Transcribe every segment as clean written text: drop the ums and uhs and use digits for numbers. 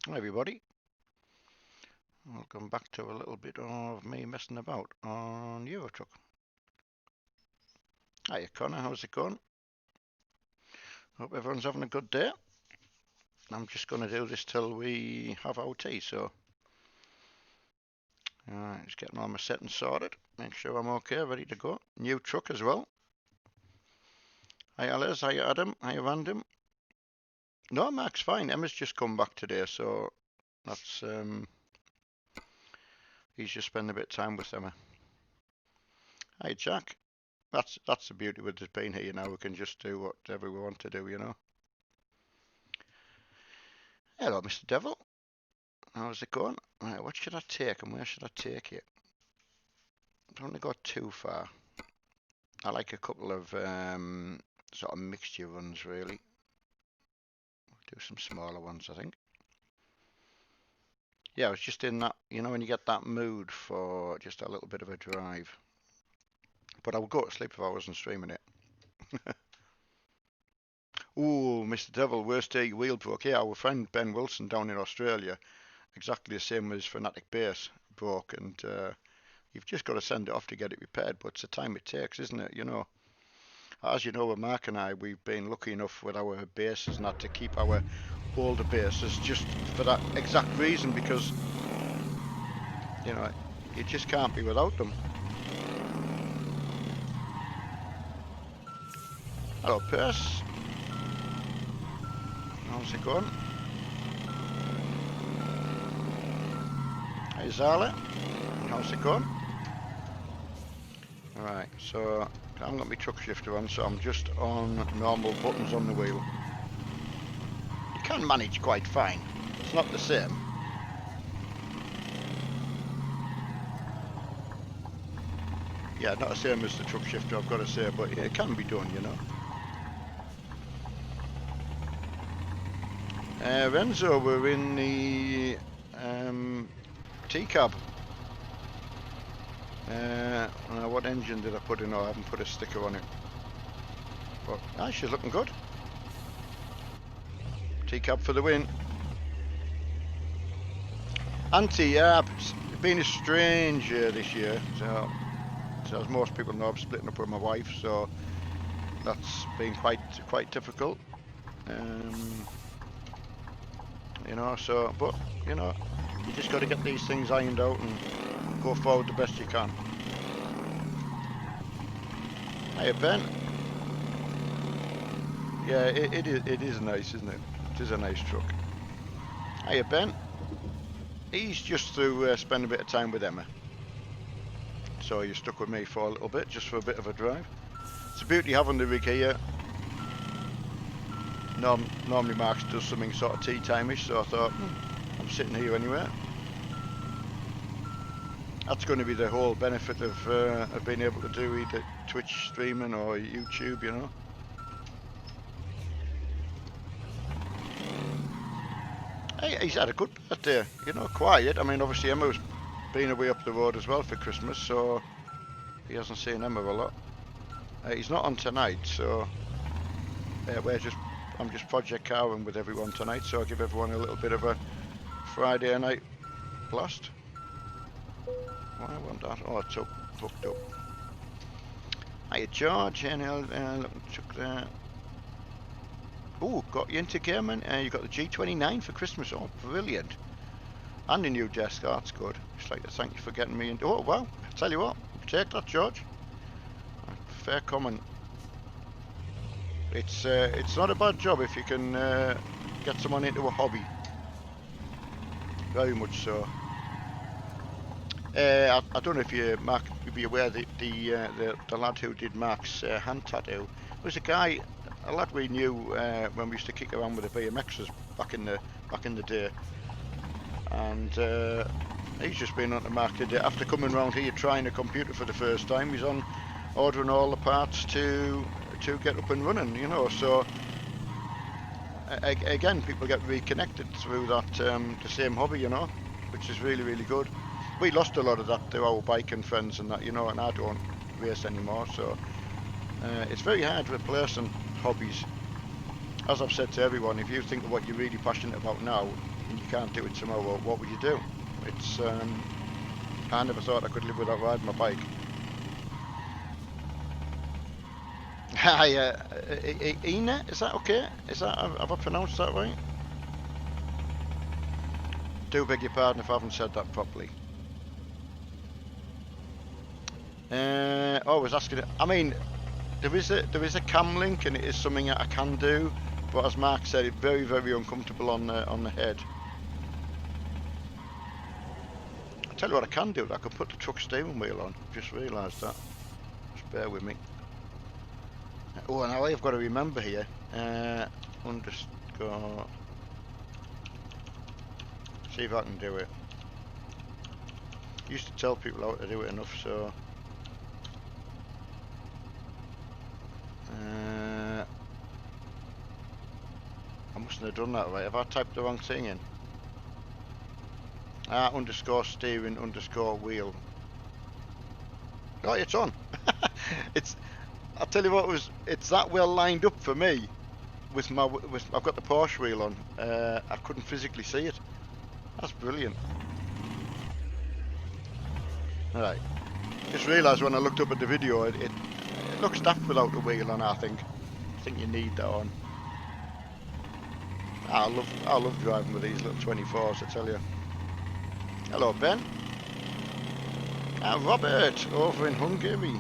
Hi everybody, welcome back to a little bit of me messing about on Eurotruck. Hiya Connor, how's it going? Hope everyone's having a good day. I'm just going to do this till we have our tea, so just getting all my settings sorted, make sure I'm okay, ready to go. New truck as well. Hiya Les, hiya Adam, hiya Random. No, Mark's fine, Emma's just come back today, so that's, he's just spending a bit of time with Emma. Hi Jack. That's the beauty with us being here now, we can just do whatever we want to do, you know. Hello, Mr. Devil. How's it going? Right, what should I take and where should I take it? Don't want to go too far. I like a couple of sort of mixture runs, really. Do some smaller ones, I think. Yeah, I was just in that, you know, when you get that mood for just a little bit of a drive. But I would go to sleep if I wasn't streaming it. Ooh, Mr. Devil, worst day wheel broke. Yeah, our friend Ben Wilson down in Australia, exactly the same as Fanatic Base, broke, and you've just got to send it off to get it repaired. But it's the time it takes, isn't it? You know. As you know, with Mark and I, we've been lucky enough with our bases not to keep our older bases just for that exact reason, because you know you just can't be without them. Hello, Pierce. How's it going? Hey, Zala. How's it going? Alright, so I haven't got my truck shifter on, so I'm just on normal buttons on the wheel. You can manage quite fine. It's not the same. Yeah, not the same as the truck shifter, I've got to say, but it can be done, you know. Renzo, we're in the T-cab. What engine did I put in? Oh, I haven't put a sticker on it. But she's looking good. T-cab for the win. Auntie, yeah, it's been a strange year this year. So as most people know, I'm splitting up with my wife, so that's been quite difficult. You know, so but you know, you just got to get these things ironed out and go forward the best you can. Hey Ben. Yeah, it is nice, isn't it? It is a nice truck. Hiya Ben. He's just to spend a bit of time with Emma. So you're stuck with me for a little bit, just for a bit of a drive. It's a beauty having the rig here. Normally Mark does something sort of tea time-ish, so I thought, I'm sitting here anyway. That's going to be the whole benefit of being able to do either Twitch streaming or YouTube, you know. Hey, he's had a good birthday, you know, quiet. I mean, obviously Emma's been away up the road as well for Christmas, so he hasn't seen Emma a lot. He's not on tonight, so I'm just project carving with everyone tonight, so I'll give everyone a little bit of a Friday night blast. Why I want that? Oh, it's up, hooked up. Hiya George, and took that. Oh, got you into gaming. You got the G29 for Christmas. Oh, brilliant. And a new desk. Oh, that's good. Just like to thank you for getting me into. Oh, well, I tell you what, take that, George. Fair comment. It's not a bad job if you can get someone into a hobby. Very much so. I don't know if you, Mark, you'd be aware that the lad who did Mark's hand tattoo was a lad we knew when we used to kick around with the BMXs back in the day, and he's just been on the market after coming round here trying a computer for the first time. He's on ordering all the parts to get up and running, you know. So again, people get reconnected through that the same hobby, you know, which is really good. We lost a lot of that to our biking friends and that, you know, and I don't race anymore, so it's very hard replacing hobbies. As I've said to everyone, if you think of what you're really passionate about now, and you can't do it tomorrow, what would you do? It's I never thought I could live without riding my bike. Hi, Ina, is that okay? Is that, have I pronounced that right? Do beg your pardon if I haven't said that properly. I was asking. I mean, there is a cam link, and it is something that I can do, but as Mark said, it's very, very uncomfortable on the head. I'll tell you what I can do. I can put the truck steering wheel on. Just realised that. Just bear with me. Oh, now I've got to remember here. Underscore. See if I can do it. Used to tell people how to do it enough, so. I mustn't have done that right. Have I typed the wrong thing in? Underscore steering underscore wheel. Oh, it's on. It's. I'll tell you what, it's that well lined up for me. With I've got the Porsche wheel on. I couldn't physically see it. That's brilliant. Alright. Just realised when I looked up at the video, it looks daft without the wheel on. I think you need that on. I love driving with these little 24s, I tell you. Hello, Ben. Robert over in Hungary.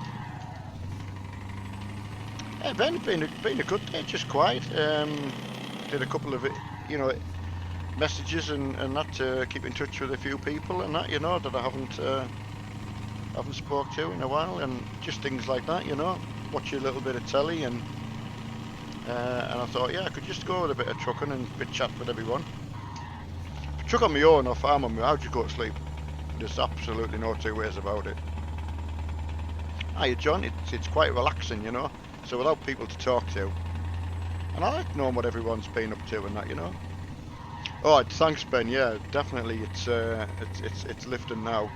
Hey Ben, been a good day, just quiet. Did a couple of messages and that to keep in touch with a few people and that, that I haven't spoke to in a while, and just things like that, watch a little bit of telly, and I thought, yeah, I could just go with a bit of trucking and a bit chat with everyone. Truck on my own or farm on my own, how'd you go to sleep? There's absolutely no two ways about it. Hiya John, it's quite relaxing, so without people to talk to, and I like knowing what everyone's been up to and that, Oh, thanks Ben, yeah, definitely, it's lifting now.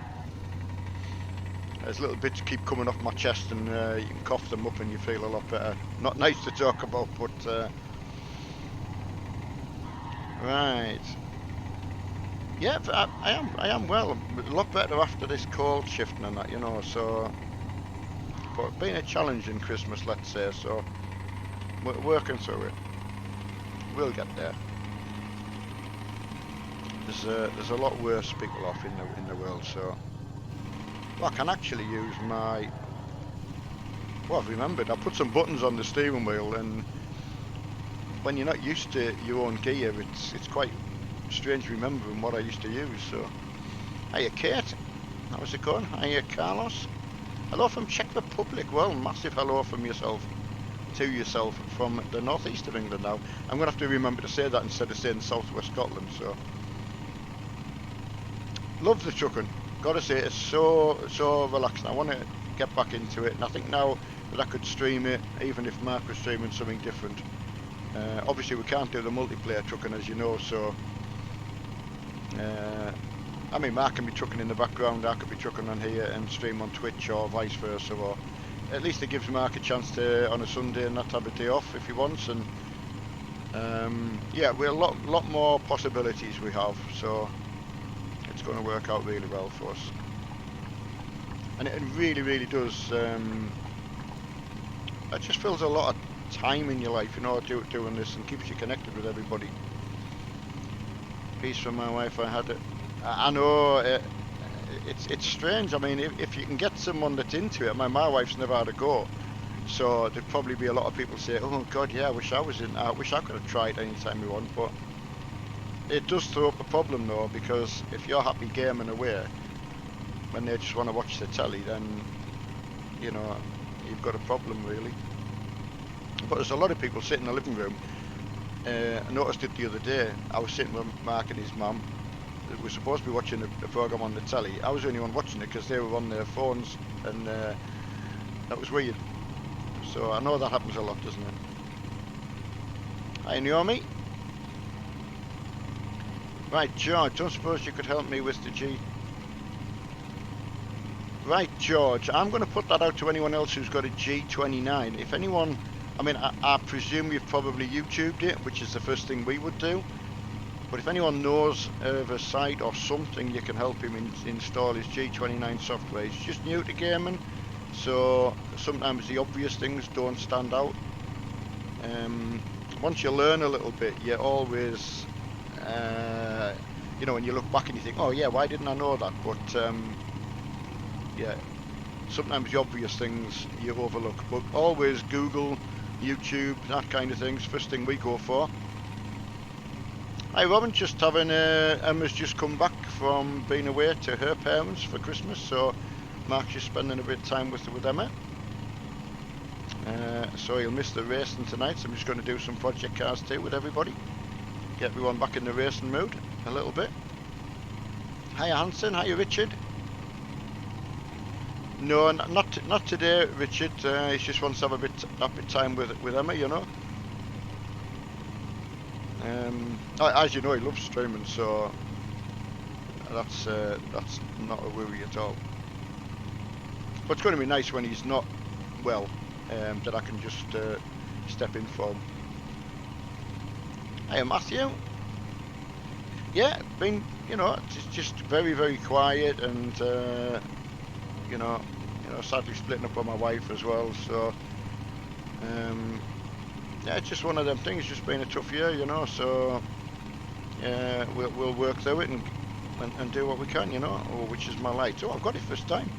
There's little bits keep coming off my chest, and you can cough them up and you feel a lot better. Not nice to talk about, but right. Yeah, I am well. A lot better after this cold shifting and that, so. But been a challenging Christmas, let's say, so we're working through it. We'll get there. There's a lot worse people off in the world, so. Well, I can actually use my. Well, I've remembered. I put some buttons on the steering wheel, and when you're not used to your own gear, it's quite strange remembering what I used to use. So, hiya Kate, how's it going? Hiya Carlos. Hello from Czech Republic. Well, massive hello from yourself from the northeast of England. Now, I'm gonna have to remember to say that instead of saying southwest Scotland. So, love the trucking. Gotta say, it's so relaxing. I want to get back into it, and I think now that I could stream it, even if Mark was streaming something different. Obviously we can't do the multiplayer trucking, as you know, so I mean, Mark can be trucking in the background, I could be trucking on here and stream on Twitch or vice versa, or at least it gives Mark a chance to, on a Sunday, not have a day off if he wants, and yeah, we're a lot more possibilities we have, so it's going to work out really well for us. And it really, really does, it just fills a lot of time in your life, doing this, and keeps you connected with everybody. Peace from my wife, I had it. I know, it's strange. I mean, if you can get someone that's into it, my wife's never had a go, so there'd probably be a lot of people say, oh god, yeah, I wish I was in, I wish I could have tried anytime we want, but it does throw up a problem though, because if you're happy gaming away, when they just want to watch the telly, then, you've got a problem really. But there's a lot of people sitting in the living room. I noticed it the other day. I was sitting with Mark and his mum. We were supposed to be watching a program on the telly. I was the only one watching it because they were on their phones, and that was weird. So I know that happens a lot, doesn't it? Hi Naomi. Right, George, don't suppose you could help me with the G? Right, George, I'm going to put that out to anyone else who's got a G29. If anyone, I mean, I presume you've probably YouTubed it, which is the first thing we would do. But if anyone knows of a site or something, you can help him install his G29 software. He's just new to gaming, so sometimes the obvious things don't stand out. Once you learn a little bit, you always, you know, when you look back and you think, oh yeah, why didn't I know that? But yeah, sometimes the obvious things you overlook. But always Google, YouTube, that kind of things, first thing we go for. Hi Robin, just having Emma's just come back from being away to her parents for Christmas, so Mark's just spending a bit of time with Emma. So he'll miss the racing tonight, so I'm just going to do some project cars too with everybody. Get everyone back in the racing mood a little bit. Hiya Hanson, hiya Richard. No, not today, Richard. He just wants to have a bit of time with Emma, you know. As you know, he loves streaming, so that's not a worry at all. But it's going to be nice when he's not well, that I can just step in for him. Hiya Matthew. Yeah, been, you know, it's just very, very quiet, and you know, sadly splitting up with my wife as well. So yeah, it's just one of them things. Just been a tough year, you know. So we'll work through it and do what we can, you know. Oh, which is my light. Oh, I've got it first time.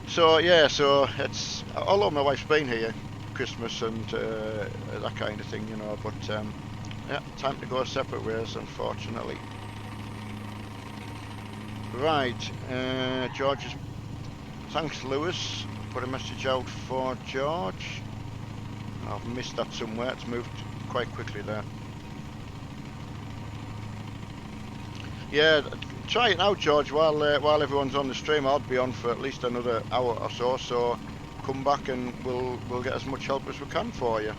So yeah, so it's, although my wife's been here Christmas and that kind of thing, you know, but yeah, time to go separate ways, unfortunately. Right, George is, thanks Lewis, put a message out for George. I've missed that somewhere, it's moved quite quickly there. Yeah, try it now, George, while everyone's on the stream. I'll be on for at least another hour or so, so come back and we'll get as much help as we can for you.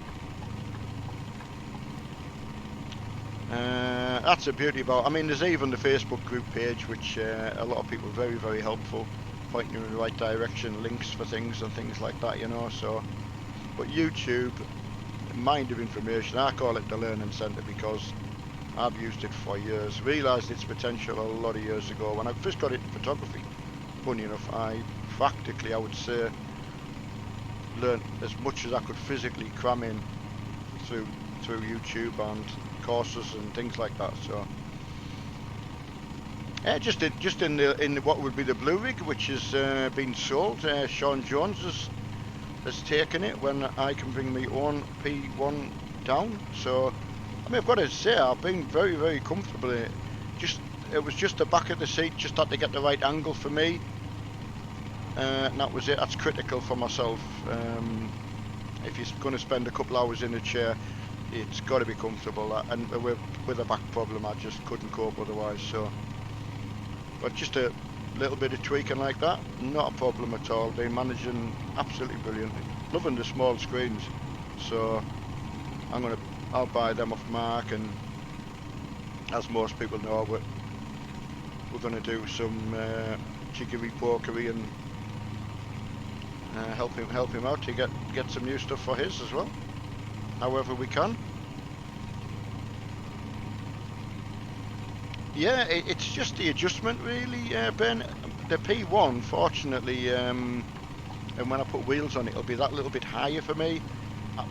That's the beauty about, I mean, there's even the Facebook group page, which a lot of people are very, very helpful, pointing you in the right direction, links for things and things like that, you know. So, but YouTube, mind of information, I call it the learning centre because I've used it for years, realised its potential a lot of years ago. When I first got into photography, funny enough, I practically, I would say, learned as much as I could physically cram in through YouTube and courses and things like that. So just in what would be the Blue Rig, which has been sold. Sean Jones has taken it when I can bring my own P1 down. So I mean, I've got to say, I've been very, very comfortable in it. It was just the back of the seat, just had to get the right angle for me, and that was it. That's critical for myself. If you're going to spend a couple hours in a chair, it's got to be comfortable. And with a back problem, I just couldn't cope otherwise. So, but just a little bit of tweaking like that, not a problem at all. They're managing absolutely brilliantly. Loving the small screens. So I'll buy them off Mark, and as most people know, we're going to do some jiggery pokery and help him out to get some new stuff for his as well, however we can. Yeah, it's just the adjustment really, Ben. The P1, fortunately, and when I put wheels on it, it'll be that little bit higher for me.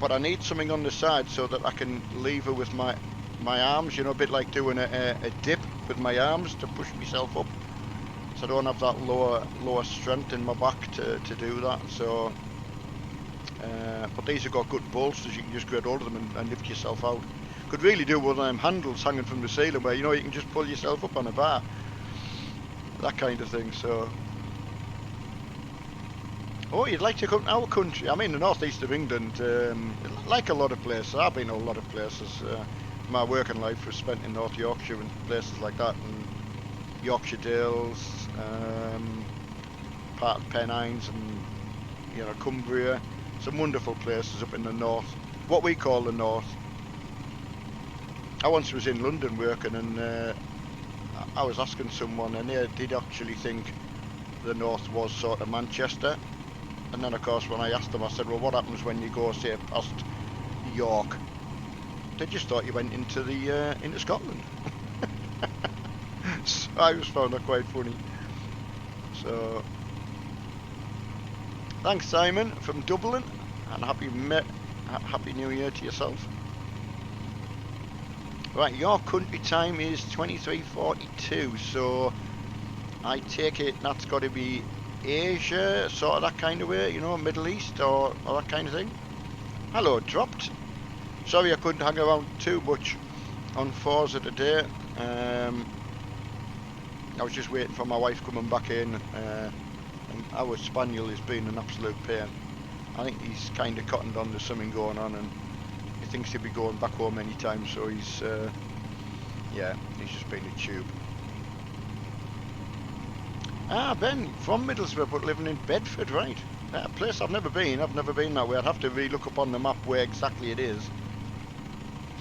But I need something on the side so that I can lever with my arms, you know, a bit like doing a dip with my arms to push myself up. So I don't have that lower strength in my back to do that. So, but these have got good bolsters. You can just grab hold of them and lift yourself out. Could really do one of them handles hanging from the ceiling where, you know, you can just pull yourself up on a bar. That kind of thing. So. Oh, you'd like to come to our country? I mean, the northeast of England, like a lot of places. I've been to a lot of places. My working life was spent in North Yorkshire and places like that, and Yorkshire Dales, part of Pennines, and you know, Cumbria. Some wonderful places up in the north, what we call the north. I once was in London working, and I was asking someone, and they did actually think the north was sort of Manchester. And then, of course, when I asked them, I said, well, what happens when you go, say, past York? they just thought you went into Scotland. So I just found that quite funny. So thanks, Simon from Dublin, and happy New Year to yourself. Right, your country time is 23:42, so I take it that's got to be Asia, sort of that kind of way, you know, Middle East or that kind of thing. Hello, Dropped. Sorry I couldn't hang around too much on Forza today. I was just waiting for my wife coming back in, and our spaniel has been an absolute pain. I think he's kind of cottoned on, there's something going on, and he thinks he'll be going back home any time, so he's just been a tube. Ah, Ben, from Middlesbrough, but living in Bedford, right? A place I've never been that way. I'd have to re-look up on the map where exactly it is.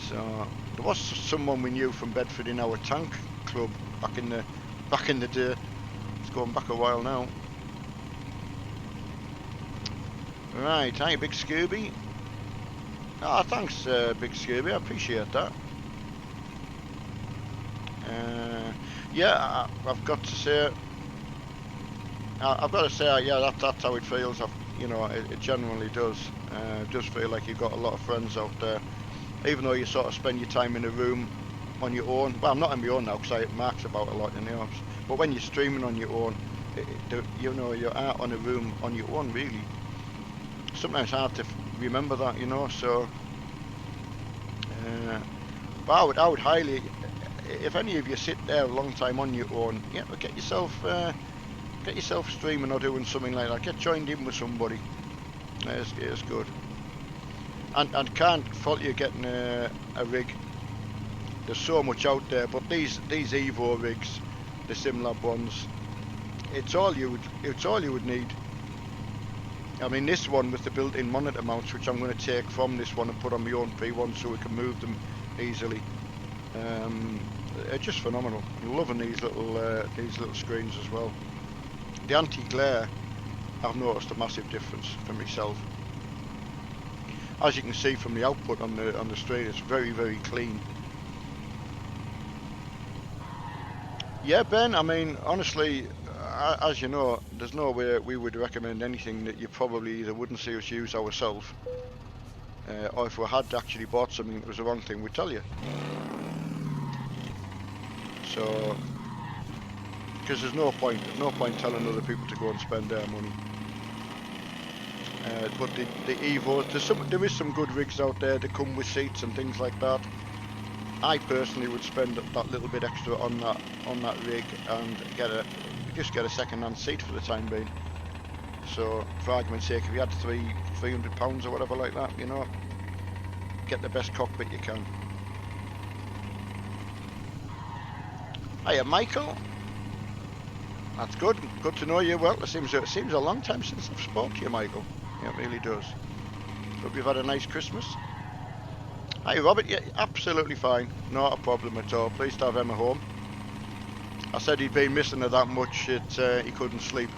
So, there was someone we knew from Bedford in our tank club back in the day. It's going back a while now. Right, hi Big Scooby. Ah, thanks Big Scooby, I appreciate that. Yeah, I've got to say, yeah, that's how it feels. You know, it genuinely does. It does feel like you've got a lot of friends out there, even though you sort of spend your time in a room on your own. Well, I'm not on my own now because I marks about a lot in the office. But when you're streaming on your own, you know, you're out on a room on your own, really. Sometimes hard to remember that, you know. So, but I would highly, if any of you sit there a long time on your own, yeah, get yourself streaming or doing something like that. Get joined in with somebody. It's good. And can't fault you getting a rig. There's so much out there, but these Evo rigs, the SimLab ones, it's all you would need. I mean, this one with the built-in monitor mounts, which I'm going to take from this one and put on my own P1 so we can move them easily. They're just phenomenal. I'm loving these little screens as well. The anti-glare, I've noticed a massive difference for myself. As you can see from the output on the screen, it's very, very clean. Yeah, Ben, I mean, honestly, as you know, there's no way we would recommend anything that you probably either wouldn't see us use ourselves, or if we had actually bought something that was the wrong thing, we'd tell you. So, because there's no point telling other people to go and spend their money. But the Evos, there is some good rigs out there that come with seats and things like that. I personally would spend that little bit extra on that rig and just get a second-hand seat for the time being. So, for argument's sake, if you had £300 or whatever like that, you know, get the best cockpit you can. Hiya, Michael. That's good. Good to know you. Well, it seems a long time since I've spoken to you, Michael. Yeah, it really does. Hope you've had a nice Christmas. Hi, Robert. Yeah, absolutely fine. Not a problem at all. Pleased to have Emma home. I said he'd been missing her that much he couldn't sleep.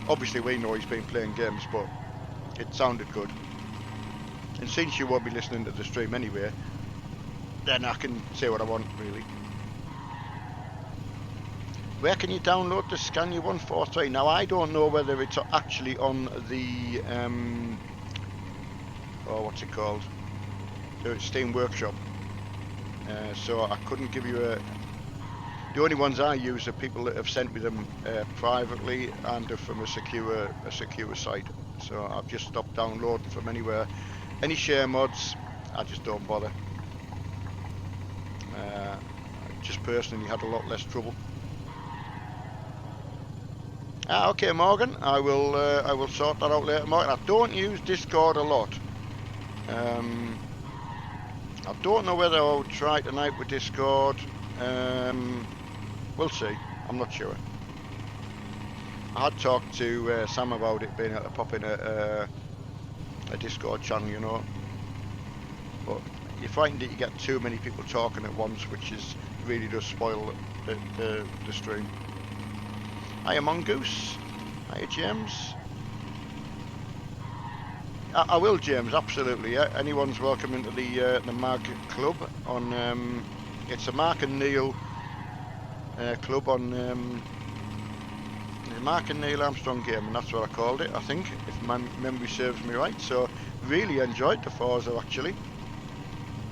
Obviously, we know he's been playing games, but it sounded good. And since you won't be listening to the stream anyway, then I can say what I want, really. Where can you download the Scania 143? Now, I don't know whether it's actually on the, what's it called? The Steam Workshop. So I couldn't give you the only ones I use are people that have sent me them privately and are from a secure site. So I've just stopped downloading from anywhere. Any share mods, I just don't bother. Just personally had a lot less trouble. Okay, Morgan. I will sort that out later, Morgan. I don't use Discord a lot. I don't know whether I'll try tonight with Discord. We'll see. I'm not sure. I had talked to Sam about it being able to pop in a Discord channel, you know. But you find that you get too many people talking at once, which really does spoil the stream. Hiya Mongoose. Hiya James. I will, James. Absolutely. Yeah. Anyone's welcome into the Mag Club on. It's a Mark and Neil club on the Mark and Neil Armstrong game, and that's what I called it. I think, if my memory serves me right. So really enjoyed the Forza actually.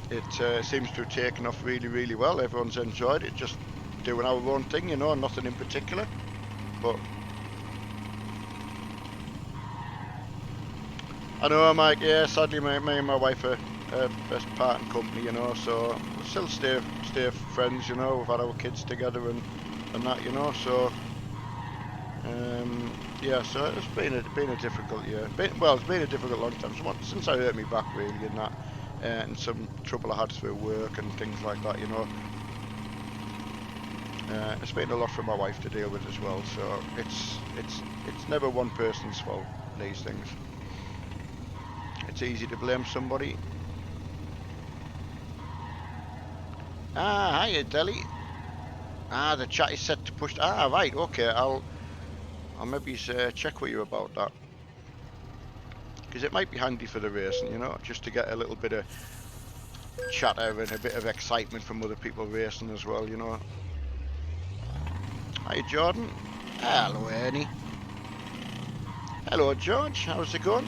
It seems to have taken off really, really well. Everyone's enjoyed it. Just doing our own thing, you know, nothing in particular. But I know, Mike. Yeah, sadly, me and my wife are best part and company, you know. So we still stay friends, you know. We've had our kids together and that, you know. So yeah, so it's been a difficult year. It's been a difficult long time since I hurt me back really, and that, and some trouble I had through work and things like that, you know. It's been a lot for my wife to deal with as well. So it's never one person's fault, these things. It's easy to blame somebody. Ah, hiya, Delhi. Ah, the chat is set to push. Ah, right. Okay, I'll maybe check with you about that, because it might be handy for the racing, you know, just to get a little bit of chatter and a bit of excitement from other people racing as well, you know. Hi, Jordan. Hello, Ernie. Hello, George. How's it going?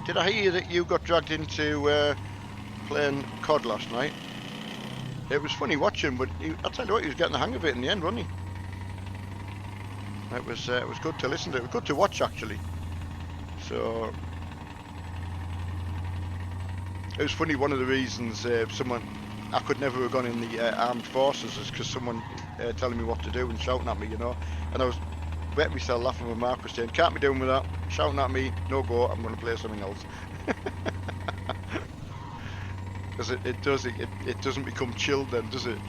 Did I hear that you got dragged into playing COD last night? It was funny watching, but I'll tell you what, he was getting the hang of it in the end, wasn't he? It was good to listen to. It was good to watch, actually. So it was funny. One of the reasons I could never have gone in the armed forces is because someone telling me what to do and shouting at me, you know. And I was wetting myself laughing when Mark was saying, "Can't be doing with that, shouting at me, no go, I'm going to play something else." Because it doesn't become chilled then, does it?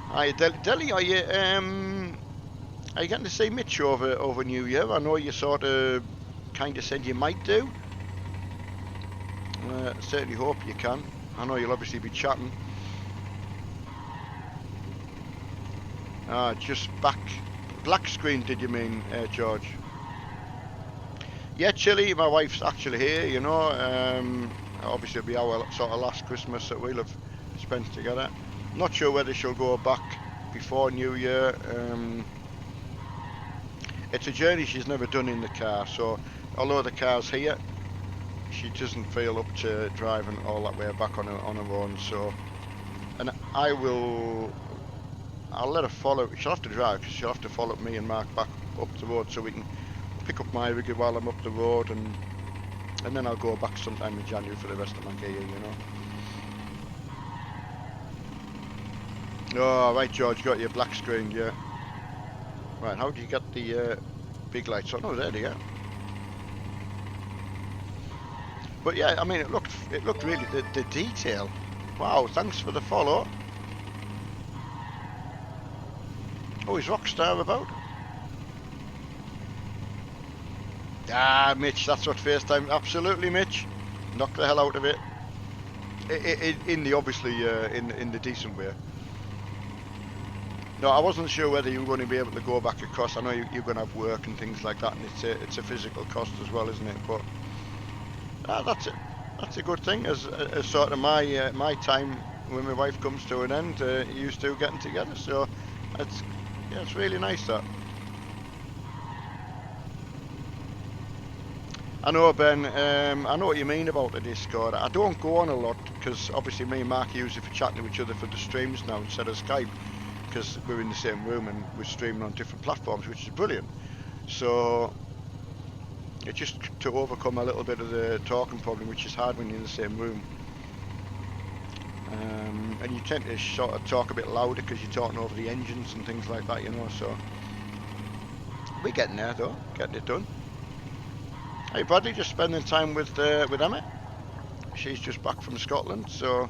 Hi, Delhi, are you getting to see Mitch over New Year? I know you sort of kind of said you might do. Certainly hope you can. I know you'll obviously be chatting. Just black screen, did you mean, George? Yeah, Chilly, my wife's actually here, you know. Obviously it'll be our sort of last Christmas that we'll have spent together. Not sure whether she'll go back before New Year. It's a journey she's never done in the car, so although the car's here, she doesn't feel up to driving all that way back on her own. So, and I'll let her follow. She'll have to drive because she'll have to follow me and Mark back up the road so we can pick up my rig while I'm up the road, and then I'll go back sometime in January for the rest of my gear, you know. Oh, right, George, got your black screen, yeah. Right, how do you get the big lights on? Oh, there you go. But yeah, I mean, it looked really, the detail. Wow, thanks for the follow. Oh, is Rockstar about? Ah, Mitch, that's what FaceTime. Absolutely, Mitch. Knock the hell out of it. In the obviously in the decent way. No, I wasn't sure whether you were going to be able to go back across. I know you're going to have work and things like that, and it's a physical cost as well, isn't it? But that's a good thing. As sort of my time when my wife comes to an end, used to getting together. So it's really nice that. I know, Ben. I know what you mean about the Discord. I don't go on a lot because obviously me and Mark use it for chatting to each other for the streams now instead of Skype, because we're in the same room and we're streaming on different platforms, which is brilliant. So it's just to overcome a little bit of the talking problem, which is hard when you're in the same room. And you tend to sort of talk a bit louder because you're talking over the engines and things like that, you know. So we're getting there though, getting it done. Hey Bradley, just spending time with Emma. She's just back from Scotland, so.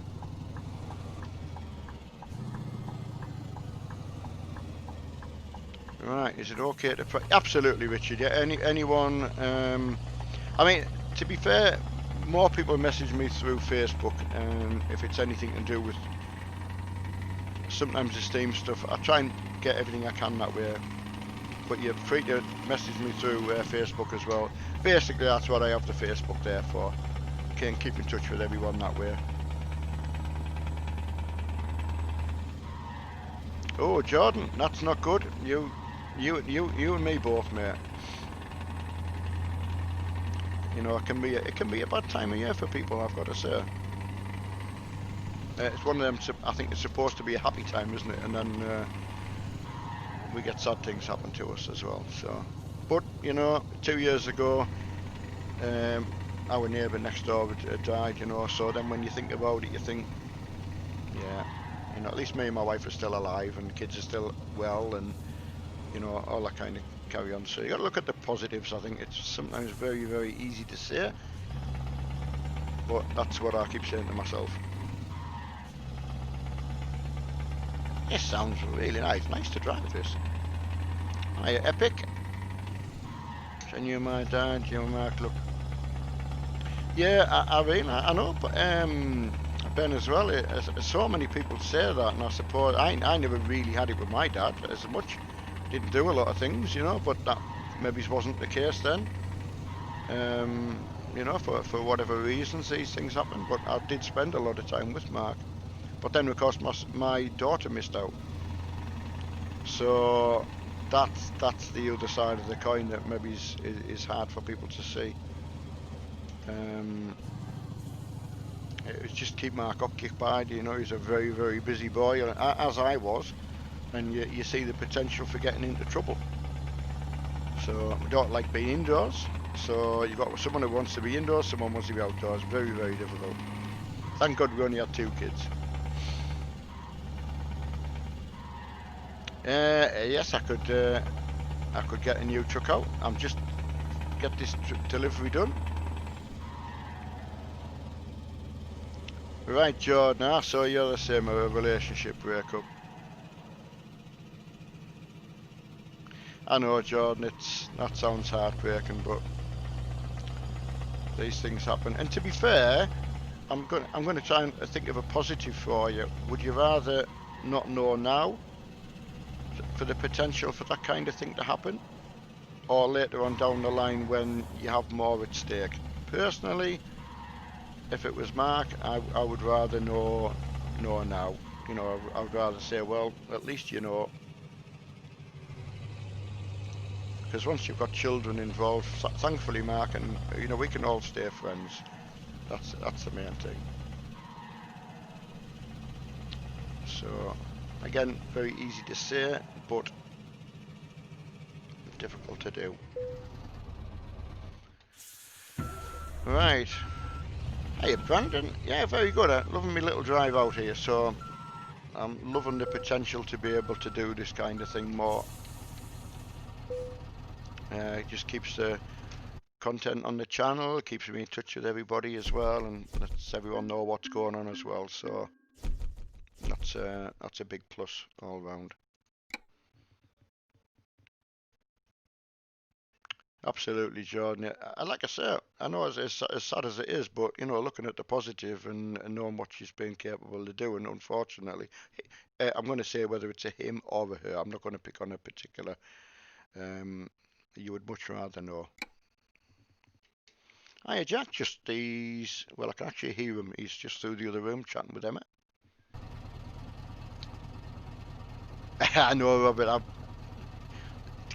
Right, is it okay to absolutely, Richard? Yeah, anyone? I mean, to be fair, more people message me through Facebook, if it's anything to do with sometimes the Steam stuff. I try and get everything I can that way. but you're free to message me through Facebook as well. Basically, that's what I have the Facebook there for. Can keep in touch with everyone that way. Oh, Jordan, that's not good. You and me both, mate. You know, it can be a bad time of year for people, I've got to say. It's one of them. I think it's supposed to be a happy time, isn't it? And then we get sad things happen to us as well. So, but you know, 2 years ago, our neighbour next door died. You know, so then when you think about it, you think, yeah, you know, at least me and my wife are still alive, and the kids are still well, and you know, all that kind of carry on. So you got to look at the positives. I think it's sometimes very, very easy to say, but that's what I keep saying to myself. This sounds really nice. Nice to drive this. Hiya, Epic. Can you, my dad, you, Mark, look. Yeah, I really, I know, but Ben as well. So many people say that, and I suppose I never really had it with my dad as much. Didn't do a lot of things, you know, but that maybe wasn't the case then. You know, for whatever reasons these things happen. But I did spend a lot of time with Mark. But then, of course, my daughter missed out. So that's the other side of the coin that maybe is hard for people to see. It's just keep Mark occupied. You know, he's a very, very busy boy, as I was, and you see the potential for getting into trouble. So we don't like being indoors. So you've got someone who wants to be indoors, someone wants to be outdoors. Very, very difficult. Thank God we only had 2 kids. Yes, I could get a new truck out. I'm just get this delivery done. Right, Jordan, I saw you're the same, a relationship breakup. I know, Jordan, that sounds heartbreaking, but these things happen. And to be fair, I'm gonna try and think of a positive for you. Would you rather not know now for the potential for that kind of thing to happen, or later on down the line when you have more at stake? Personally, if it was Mark, I would rather know now. You know, I would rather say, well, at least you know. Because once you've got children involved, thankfully, Mark, and you know, we can all stay friends. That's the main thing. So, again, very easy to say, but difficult to do. Right. Hey, Brandon. Yeah, very good. I'm loving my little drive out here. So, I'm loving the potential to be able to do this kind of thing more. It just keeps the content on the channel, keeps me in touch with everybody as well, and lets everyone know what's going on as well. So that's a big plus all round. Absolutely, Jordan. Like I say, I know it's as sad as it is, but you know, looking at the positive and knowing what she's been capable of doing, unfortunately, I'm going to say whether it's a him or a her. I'm not going to pick on a particular. Um, you would much rather know. Hiya, Jack. Just well, I can actually hear him. He's just through the other room chatting with Emma. I know, Robert.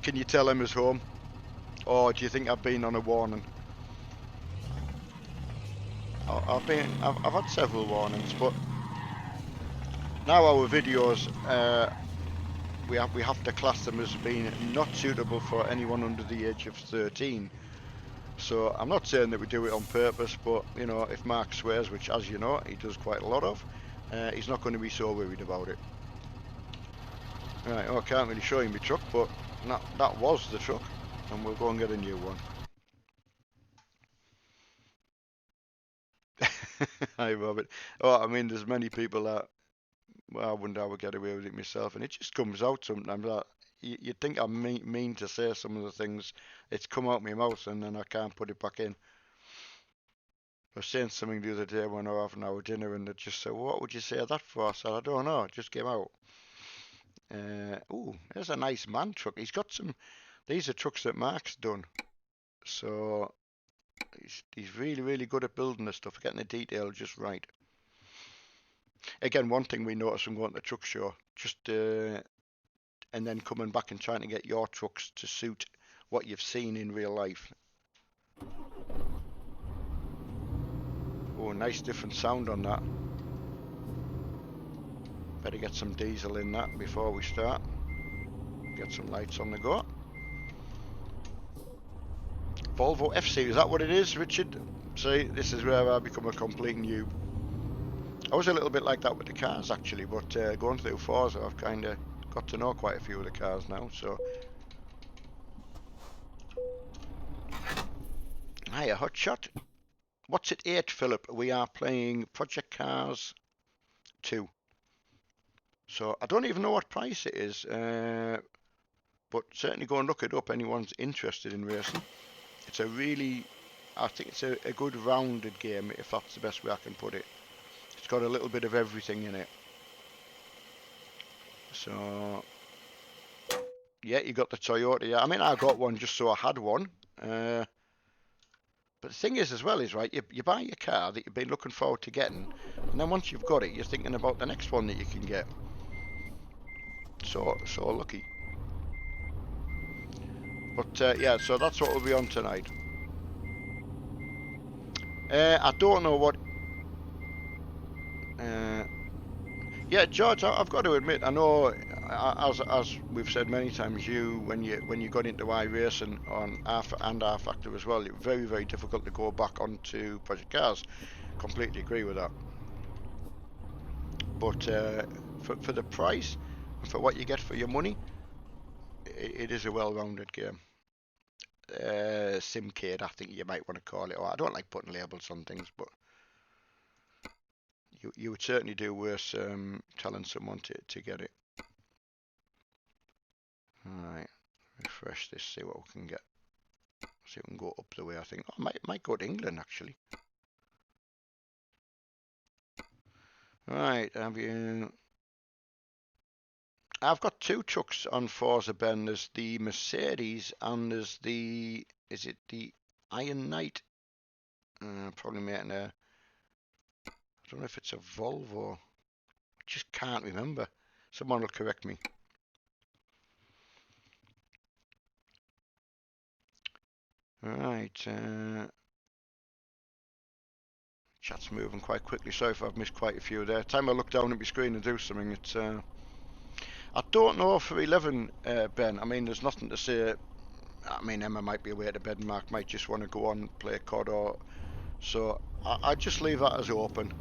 Can you tell Emma's home? Or do you think I've been on a warning? I've had several warnings, but now our videos, we have to class them as being not suitable for anyone under the age of 13. So I'm not saying that we do it on purpose, but you know, if Mark swears, which as you know, he does quite a lot of, he's not going to be so worried about it. Right, I can't really show you my truck, but that was the truck, and we'll go and get a new one. Hi, Robert. Oh, I mean, there's many people that, well, I wonder how I would get away with it myself, and it just comes out sometimes. That you'd think I mean to say some of the things, it's come out my mouth, and then I can't put it back in. I was saying something the other day when I was having our dinner, and they just said, "What would you say that for?" I said, "I don't know. It just came out." Ooh, there's a nice man truck. He's got some. These are trucks that Mark's done. So he's really, really good at building this stuff, getting the detail just right. Again, one thing we noticed from going to the truck show, and then coming back and trying to get your trucks to suit what you've seen in real life. Oh, nice different sound on that. Better get some diesel in that before we start. Get some lights on the go. Volvo FC, is that what it is, Richard? See, this is where I become a complete noob. I was a little bit like that with the cars actually, but going through Forza, I've kind of got to know quite a few of the cars now, so. Hiya, Hotshot. What's it 8, Philip? We are playing Project Cars 2. So I don't even know what price it is, but certainly go and look it up. Anyone's interested in racing. It's a really, I think it's a good rounded game, if that's the best way I can put it. It's got a little bit of everything in it. So yeah, you got the Toyota. Yeah, I mean I got one just so I had one. But the thing is as well is, right, you buy your car that you've been looking forward to getting, and then once you've got it, you're thinking about the next one that you can get. So lucky. But yeah, so that's what we'll be on tonight. I don't know what. Yeah, George, I've got to admit, I know, as we've said many times, when you got into iRacing on R Factor as well, it was very, very difficult to go back onto Project Cars. Completely agree with that. But for the price and for what you get for your money, it is a well-rounded game. Simcade, I think you might want to call it. Or I don't like putting labels on things, but you would certainly do worse telling someone to get it. Alright, refresh this, see what we can get. See if we can go up the way, I think. Oh, might go to England, actually. Right, I've got two trucks on Forza, Ben. There's the Mercedes and there's the, is it the Iron Knight? Probably making a, I don't know if it's a Volvo. I just can't remember. Someone will correct me. Right, chat's moving quite quickly. Sorry if I've missed quite a few there. Time I look down at my screen and do something, it's I don't know for 11, Ben. I mean, there's nothing to say. I mean, Emma might be away to bed and Mark might just want to go on play COD, or so I just leave that as open.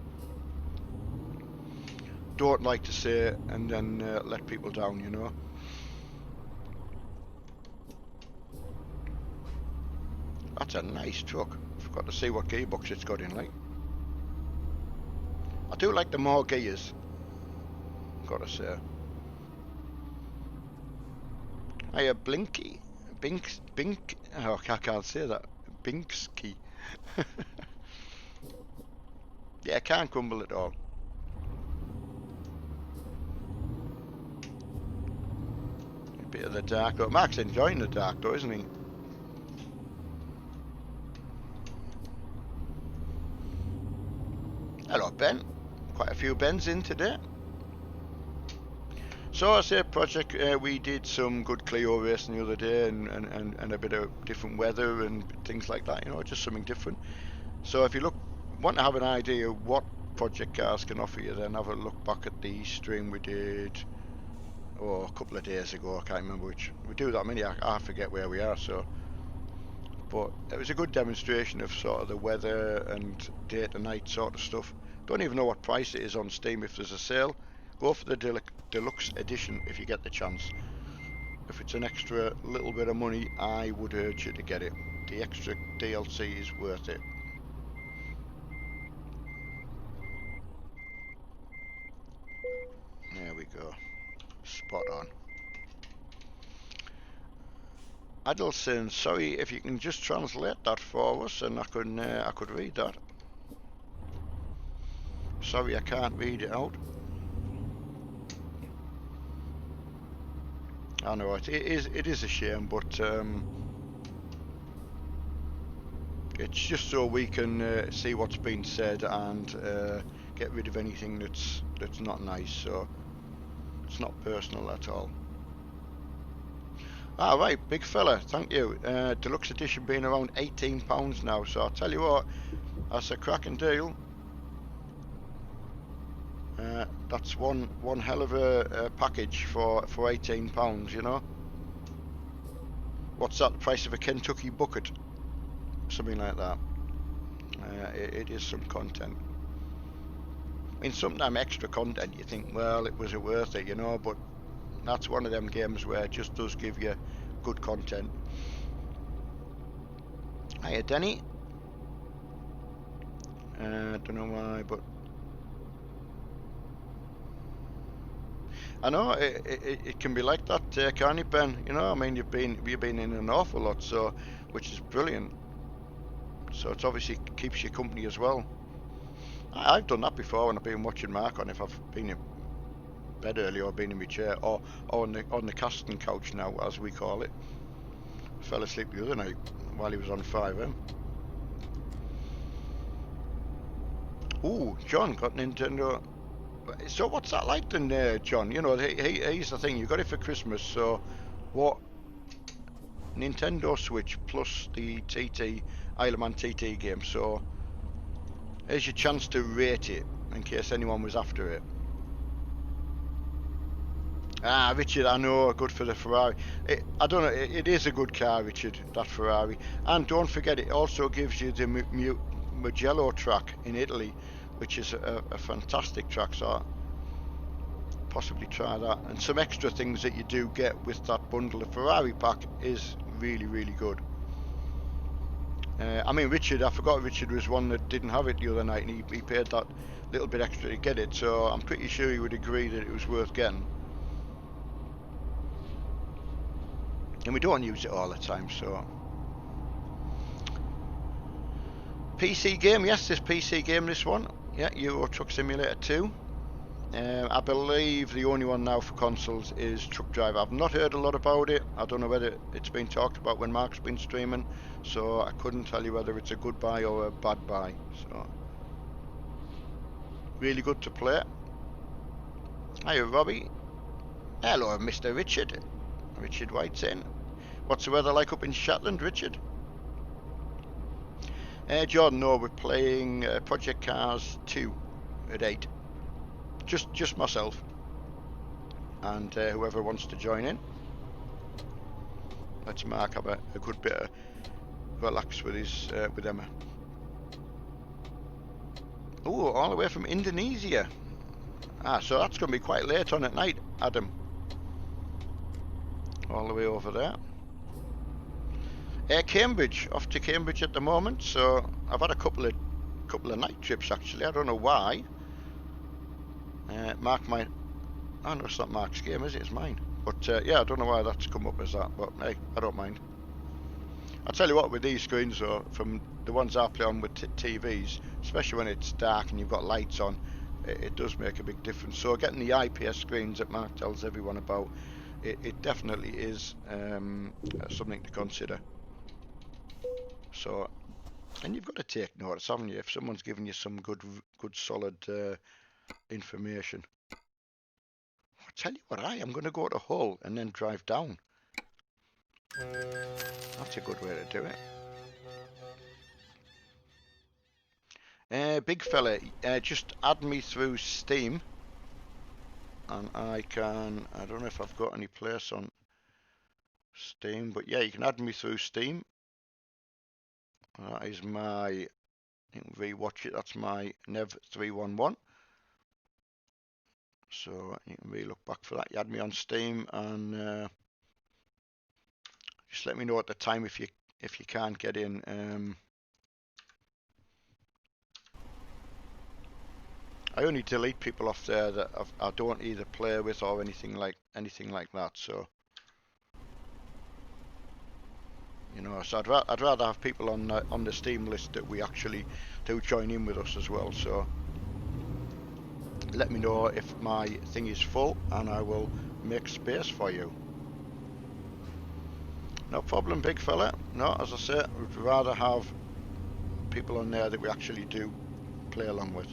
Don't like to say and then let people down, you know. That's a nice truck. Forgot to see what gearbox it's got in, like. I do like the more gears, gotta say. Hiya, Blinky. Bink. Oh, I can't say that. Binksky. Yeah, can't crumble at all. A bit of the dark though. Mark's enjoying the dark though, isn't he? Hello, Ben. Quite a few Bens in today. So I say, Project, we did some good Clio racing the other day and a bit of different weather and things like that, you know, just something different. So if you want to have an idea of what Project Cars can offer you, then have a look back at the stream we did a couple of days ago. I can't remember which. We do that many, I forget where we are, so. But it was a good demonstration of sort of the weather and day to night sort of stuff. Don't even know what price it is on Steam if there's a sale. Go for the deluxe edition if you get the chance. If it's an extra little bit of money, I would urge you to get it. The extra DLC is worth it. There we go. Spot on. Adelson, sorry, if you can just translate that for us and I could read that. Sorry, I can't read it out. I know it is a shame, but it's just so we can see what's been said and get rid of anything that's not nice. So it's not personal at all. Ah, right, big fella, thank you. Deluxe edition being around £18 now, so I'll tell you what, that's a cracking deal. That's one hell of a package for £18, you know. What's that, the price of a Kentucky bucket? Something like that. It is some content. I mean, sometimes extra content, you think, well, was it worth it, you know, but that's one of them games where it just does give you good content. Hiya, Denny. Don't know why, but I know it can be like that, can't it, Ben? You know, I mean, you've been in an awful lot, so which is brilliant. So it obviously keeps you company as well. I've done that before when I've been watching Mark on, if I've been in bed early or been in my chair or on the casting couch now, as we call it. I fell asleep the other night while he was on 5M. Ooh, John got Nintendo. So what's that like then, John? You know, here's the thing. You got it for Christmas, so what? Nintendo Switch plus the Isle of Man TT game. So here's your chance to rate it in case anyone was after it. Ah, Richard, I know, good for the Ferrari. I don't know, it is a good car, Richard, that Ferrari. And don't forget, it also gives you the Mugello track in Italy, which is a fantastic track, so possibly try that. And some extra things that you do get with that bundle. The Ferrari pack is really, really good. I mean, Richard, I forgot Richard was one that didn't have it the other night, and he paid that little bit extra to get it, so I'm pretty sure he would agree that it was worth getting. And we don't use it all the time, so. PC game, yes, this PC game, this one. Yeah, Euro Truck Simulator 2. I believe the only one now for consoles is Truck Driver. I've not heard a lot about it. I don't know whether it's been talked about when Mark's been streaming, so I couldn't tell you whether it's a good buy or a bad buy. So, really good to play. Hiya, Robbie. Hello, Mr. Richard. Richard White's in. What's the weather like up in Shetland, Richard? Jordan, no, we're playing Project Cars 2 at 8. Just myself and whoever wants to join in. Let's Mark have a good bit of relax with his with Emma. Oh, all the way from Indonesia. Ah, so that's going to be quite late on at night, Adam. All the way over there. Cambridge, off to Cambridge at the moment. So I've had a couple of night trips actually. I don't know why. Mark might. Oh no, it's not Mark's game, is it? It's mine. But yeah, I don't know why that's come up as that. But hey, I don't mind. I'll tell you what, with these screens though, from the ones I play on with TVs, especially when it's dark and you've got lights on, it does make a big difference. So getting the IPS screens that Mark tells everyone about, it definitely is something to consider. So, and you've got to take notice, haven't you? If someone's giving you some good solid information. I'll tell you what, I am going to go to Hull and then drive down. That's a good way to do it. Big fella, just add me through Steam. And I don't know if I've got any place on Steam, but yeah, you can add me through Steam. That is my, you can rewatch it, that's my Nev311. So you can really look back for that. You add me on Steam and just let me know at the time if you can't get in. I only delete people off there that I don't either play with or anything like that. So you know, so I'd rather have people on the Steam list that we actually do join in with us as well. So let me know if my thing is full, and I will make space for you. No problem, big fella. No, as I said, we'd rather have people on there that we actually do play along with.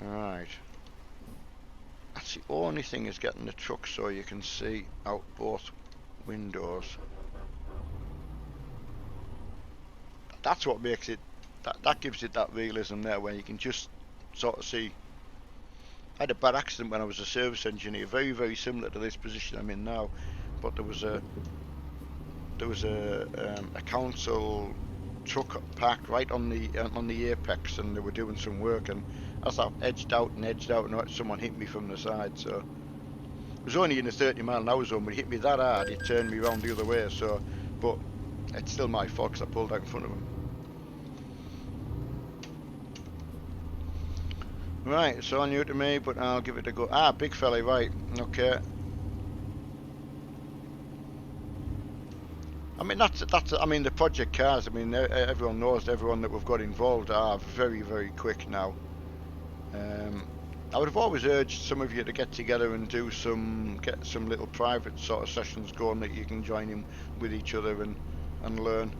Alright. That's the only thing, is getting the truck so you can see out both windows. That's what makes it, that gives it that realism there, where you can just sort of see. I had a bad accident when I was a service engineer, very, very similar to this position I'm in now, but there was a council truck parked right on the apex, and they were doing some work, and as I edged out, and someone hit me from the side. So it was only in a 30-mile-an-hour zone, but he hit me that hard, he turned me around the other way. So, but it's still my fault because I pulled out in front of him. Right, it's all new to me, but I'll give it a go. Ah, big fella, right, okay. I mean, I mean, the project cars, I mean, everyone knows, everyone that we've got involved are very, very quick now. I would have always urged some of you to get together and get some little private sort of sessions going that you can join in with each other and learn.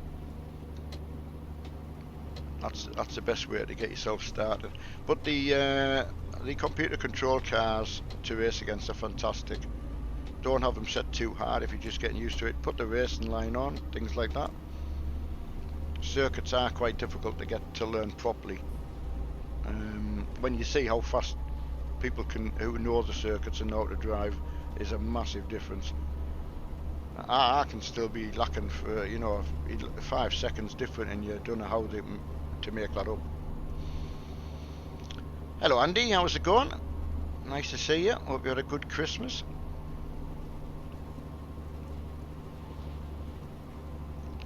That's the best way to get yourself started. But the computer control cars to race against are fantastic. Don't have them set too hard if you're just getting used to it. Put the racing line on, things like that. Circuits are quite difficult to get to learn properly. When you see how fast people who know the circuits and know how to drive, is a massive difference. I can still be lacking for 5 seconds different, and you don't know how to make that up. Hello Andy, how's it going? Nice to see you. Hope you had a good Christmas.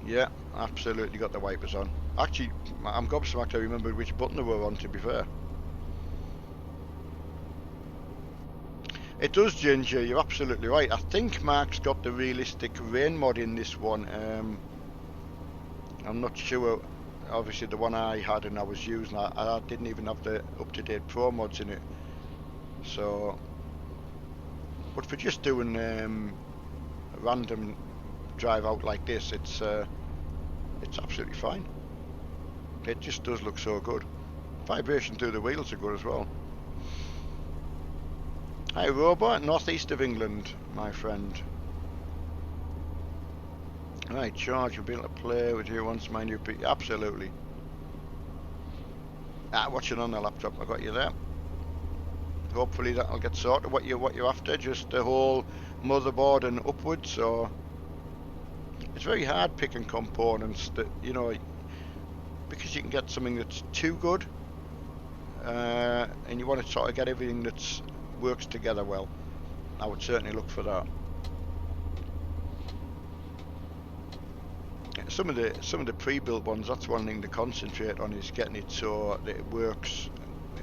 Yeah, absolutely got the wipers on. Actually, I'm gobsmacked I remembered which button they were on, to be fair. It does, Ginger, you're absolutely right. I think Mark's got the realistic rain mod in this one. I'm not sure. Obviously the one I had and I was using, I didn't even have the up-to-date pro mods in it. So, but for just doing a random drive out like this, it's absolutely fine. It just does look so good. Vibration through the wheels are good as well. Hi Robert, northeast of England, my friend. Right, George, you'll be able to play with you once my new PC. Absolutely. Watching on the laptop, I got you there. Hopefully that'll get sorted. What you're after, just the whole motherboard and upwards. So it's very hard picking components that because you can get something that's too good, and you want to sort of get everything that works together well. I would certainly look for that. Some of the pre-built ones, that's one thing to concentrate on, is getting it so that it works,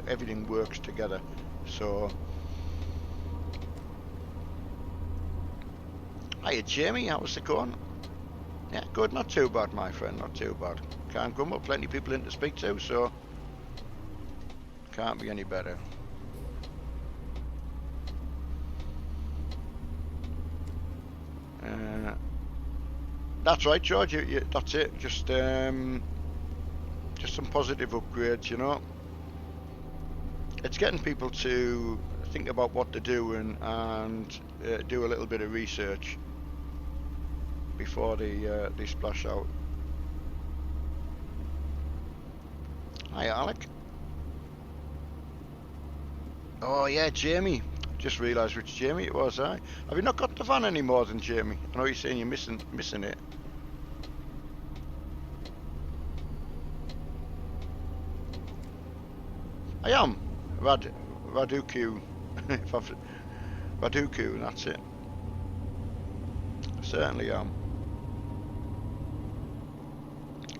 everything works together. So, hiya Jamie, how's it going? Yeah, good, not too bad, my friend, not too bad. Can't come up, plenty of people in to speak to, so can't be any better. That's right, George. That's it. Just some positive upgrades. It's getting people to think about what they're doing and do a little bit of research before they splash out. Hi, Alec. Oh yeah, Jamie. Just realised which Jamie it was. Have you not got the van anymore than Jamie? I know you're saying you're missing it. I am. Raduku. Raduku, that's it. I certainly am.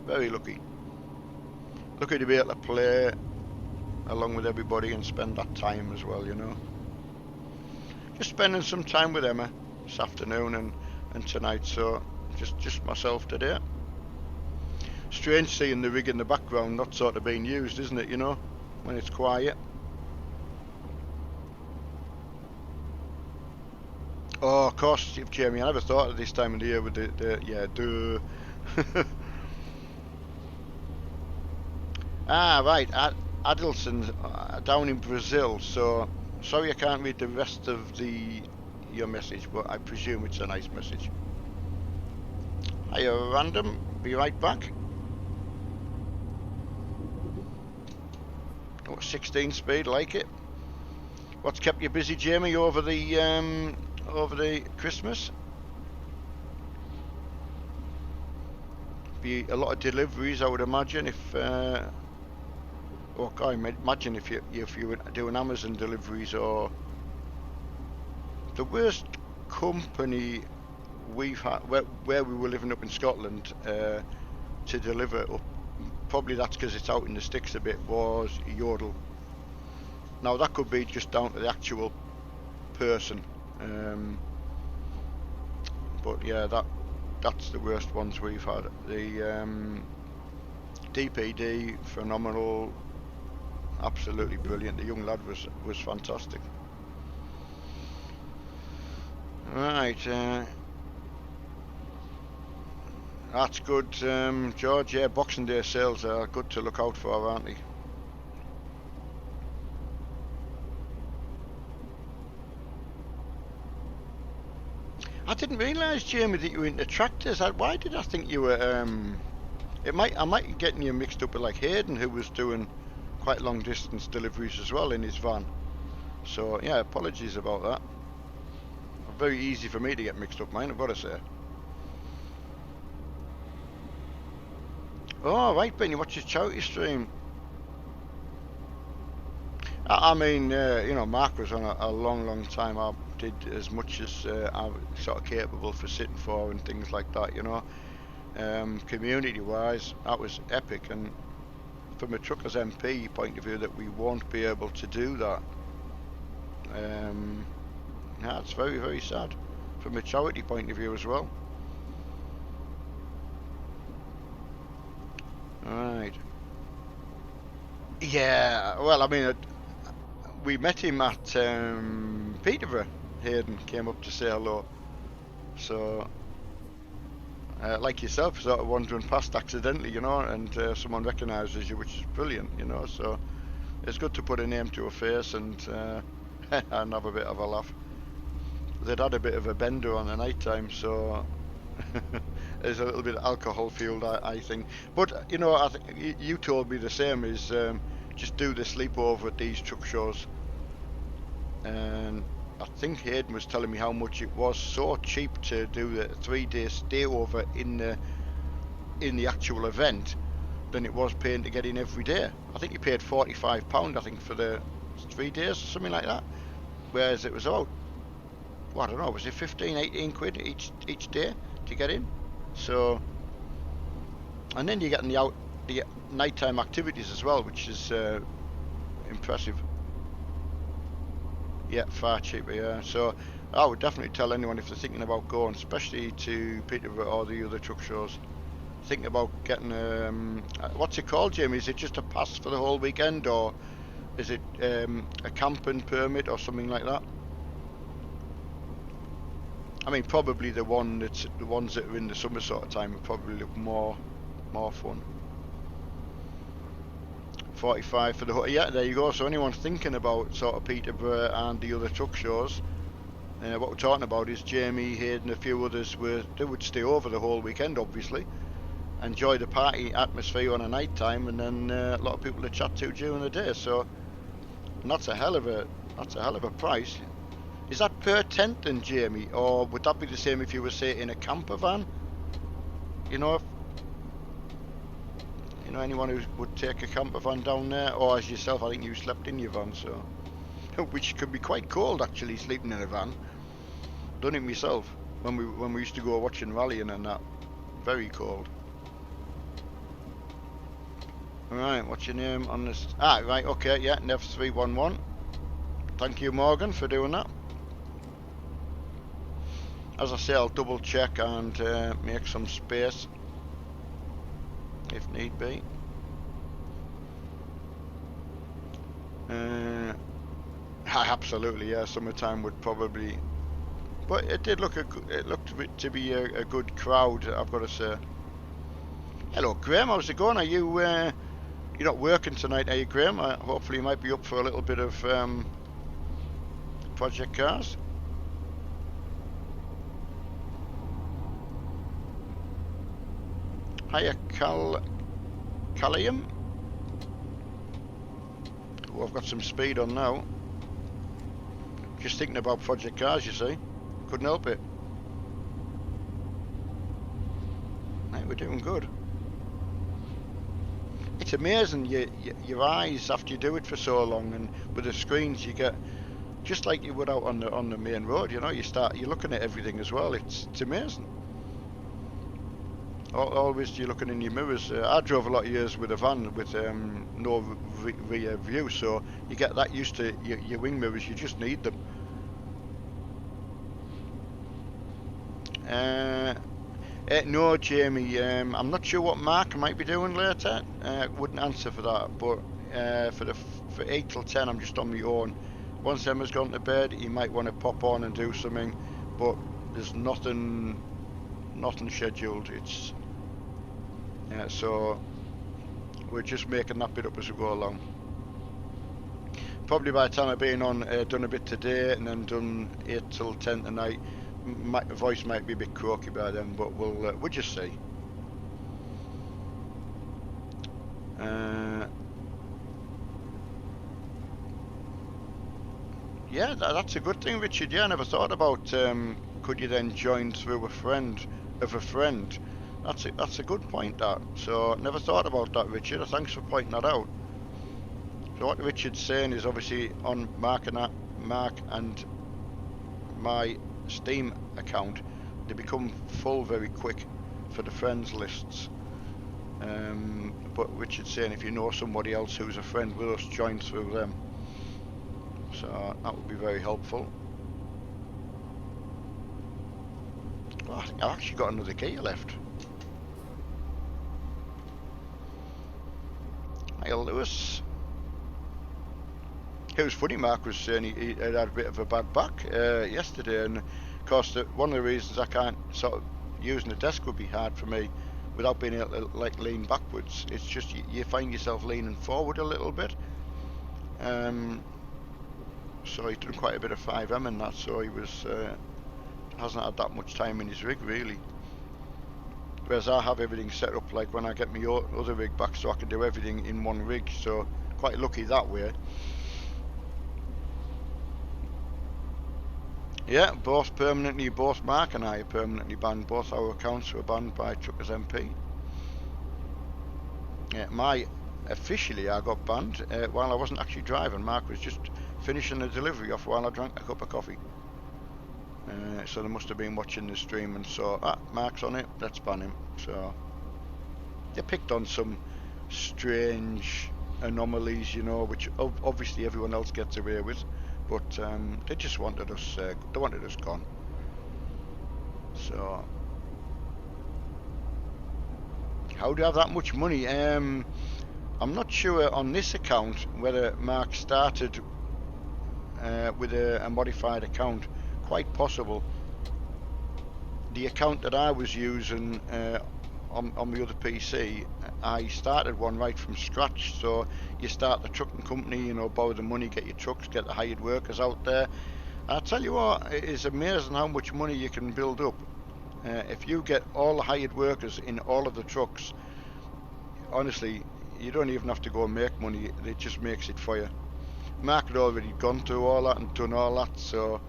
Very lucky. Lucky to be able to play along with everybody and spend that time as well, Just spending some time with Emma this afternoon and tonight, so just myself today. Strange seeing the rig in the background not sort of being used, isn't it, when it's quiet. Oh, of course, Jamie. I never thought of this time of the year with the yeah, duh. Ah, right. Adelson down in Brazil. So sorry I can't read the rest of your message, but I presume it's a nice message. Hiya, random. Be right back. Oh, 16 speed, like it. What's kept you busy, Jamie, over the Christmas? Be a lot of deliveries, I would imagine. If oh God, imagine if you were doing Amazon deliveries or the worst company we've had where we were living up in Scotland to deliver up. Probably that's because it's out in the sticks a bit. Was Yodel. Now that could be just down to the actual person, but yeah, that's the worst ones we've had. The DPD phenomenal, absolutely brilliant. The young lad was fantastic. Right, that's good, George. Yeah, Boxing Day sales are good to look out for, aren't they? I didn't realise, Jamie, that you were into tractors. Why did I think you were? I might be getting you mixed up with like Hayden, who was doing quite long distance deliveries as well in his van. So yeah, apologies about that. Very easy for me to get mixed up, mine, I've got to say. Oh, right, Ben, you watch his charity stream. I mean, Mark was on a long, long time. I did as much as I was sort of capable for sitting for and things like that, Community-wise, that was epic. And from a Truckers MP point of view, that we won't be able to do that. Yeah, it's very, very sad. From a charity point of view as well. Right. Yeah, well, I mean, we met him at Peterborough. Hayden came up to say hello. So, like yourself, sort of wandering past accidentally, and someone recognises you, which is brilliant, So it's good to put a name to a face and and have a bit of a laugh. They'd had a bit of a bender on the night time, so there's a little bit of alcohol fueled, I think. But I think you told me the same. Is just do the sleepover at these truck shows, and I think Hayden was telling me how much it was so cheap to do the 3 day stay over in the actual event than it was paying to get in every day. I think you paid £45, I think, for the 3 days or something like that. Whereas it was about, well, I don't know, was it 15, 18 quid each day to get in? So, and then you're getting the nighttime activities as well, which is impressive. Yeah, far cheaper. Yeah, so I would definitely tell anyone if they're thinking about going, especially to Peterborough or the other truck shows, think about getting what's it called, Jamie? Is it just a pass for the whole weekend, or is it a camping permit or something like that? I mean, probably the ones that are in the summer sort of time would probably look more fun. 45 for the whole. Yeah, there you go. So anyone thinking about sort of Peterborough and the other truck shows, what we're talking about is Jamie, Hayden, a few others they would stay over the whole weekend, obviously, enjoy the party atmosphere on a night time, and then a lot of people to chat to during the day. So, and that's a hell of a price. Is that per tent then, Jamie, or would that be the same if you were say in a camper van? You know, if, anyone who would take a camper van down there, or as yourself, I think you slept in your van, so which could be quite cold actually, sleeping in a van. Done it myself when we used to go watching rallying and that. Very cold. Right, what's your name on this? Ah, right, okay, yeah, Nev311. Thank you, Morgan, for doing that. As I say, I'll double check and make some space if need be. Absolutely, yeah. Summertime would probably, But it did look it looked to be a good crowd, I've got to say. Hello, Graham. How's it going? Are you you're not working tonight, are you, Graham? Hopefully, you might be up for a little bit of Project Cars. Hiya, Callium. Oh, I've got some speed on now. Just thinking about Project Cars, you see. Couldn't help it. Right, we're doing good. It's amazing your eyes after you do it for so long, and with the screens you get just like you would out on the main road. You know, you're looking at everything as well. It's amazing. Always you're looking in your mirrors. I drove a lot of years with a van with no rear view, so you get that used to your wing mirrors. You just need them. No, Jamie. I'm not sure what Mark might be doing later. Wouldn't answer for that. But for 8 till 10, I'm just on my own. Once Emma's gone to bed, he might want to pop on and do something. But there's nothing scheduled. It's so we're just making that bit up as we go along. Probably by the time I've been on, done a bit today and then done 8 till 10 tonight. My voice might be a bit croaky by then, but we'll just see. Yeah, that's a good thing, Richard. Yeah, I never thought about could you then join through a friend of a friend. That's a good point, that. So never thought about that, Richard. Thanks for pointing that out. So what Richard's saying is obviously on Mark and my Steam account, they become full very quick for the friends lists. But Richard's saying if you know somebody else who's a friend with us, join through them. So that would be very helpful. Oh, I think I've actually got another gear left. Hi, Lewis. It was funny, Mark was saying he had a bit of a bad back yesterday, and of course one of the reasons I can't sort of using the desk would be hard for me without being able to like lean backwards. It's just you find yourself leaning forward a little bit. So he's done quite a bit of 5M and that, so he hasn't had that much time in his rig really. Whereas I have everything set up like when I get my other rig back, so I can do everything in one rig, so quite lucky that way. Yeah, both Mark and I are permanently banned. Both our accounts were banned by Truckers MP. Yeah, officially I got banned while I wasn't actually driving. Mark was just finishing the delivery off while I drank a cup of coffee. So they must have been watching the stream and saw, Mark's on it, let's ban him. So they picked on some strange anomalies, you know, which obviously everyone else gets away with, but they just wanted us gone. So how do you have that much money? I'm not sure on this account whether Mark started with a modified account. Quite possible. The account that I was using on the other PC, I started one right from scratch. So you start the trucking company, you know, borrow the money, get your trucks, get the hired workers out there. I tell you what, it is amazing how much money you can build up. If you get all the hired workers in all of the trucks, honestly, you don't even have to go and make money. It just makes it for you. Mark had already gone through all that and done all that, so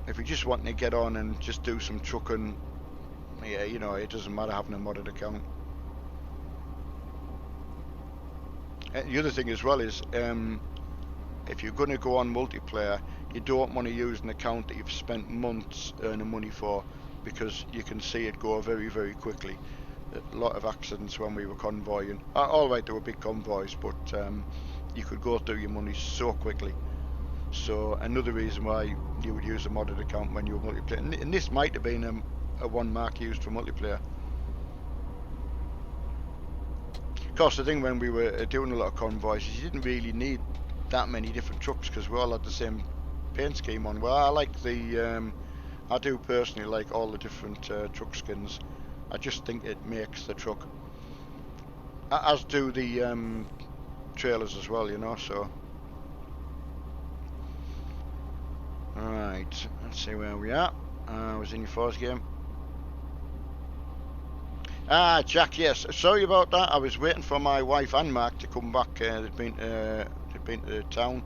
if you just want to get on and just do some trucking, yeah, you know, it doesn't matter having a modded account. The other thing as well is, if you're going to go on multiplayer, you don't want to use an account that you've spent months earning money for, because you can see it go very, very quickly. A lot of accidents when we were convoying. Alright, there were big convoys, but you could go through your money so quickly. So another reason why you would use a modded account when you were multiplayer, and this might have been a one Mark used for multiplayer. Of course, the thing when we were doing a lot of convoys is you didn't really need that many different trucks because we all had the same paint scheme on. Well, I like the I do personally like all the different truck skins. I just think it makes the truck, as do the trailers as well, you know. So, alright, let's see where we are. I was in your Forza game. Ah, Jack, yes. Sorry about that. I was waiting for my wife and Mark to come back. They'd been to the town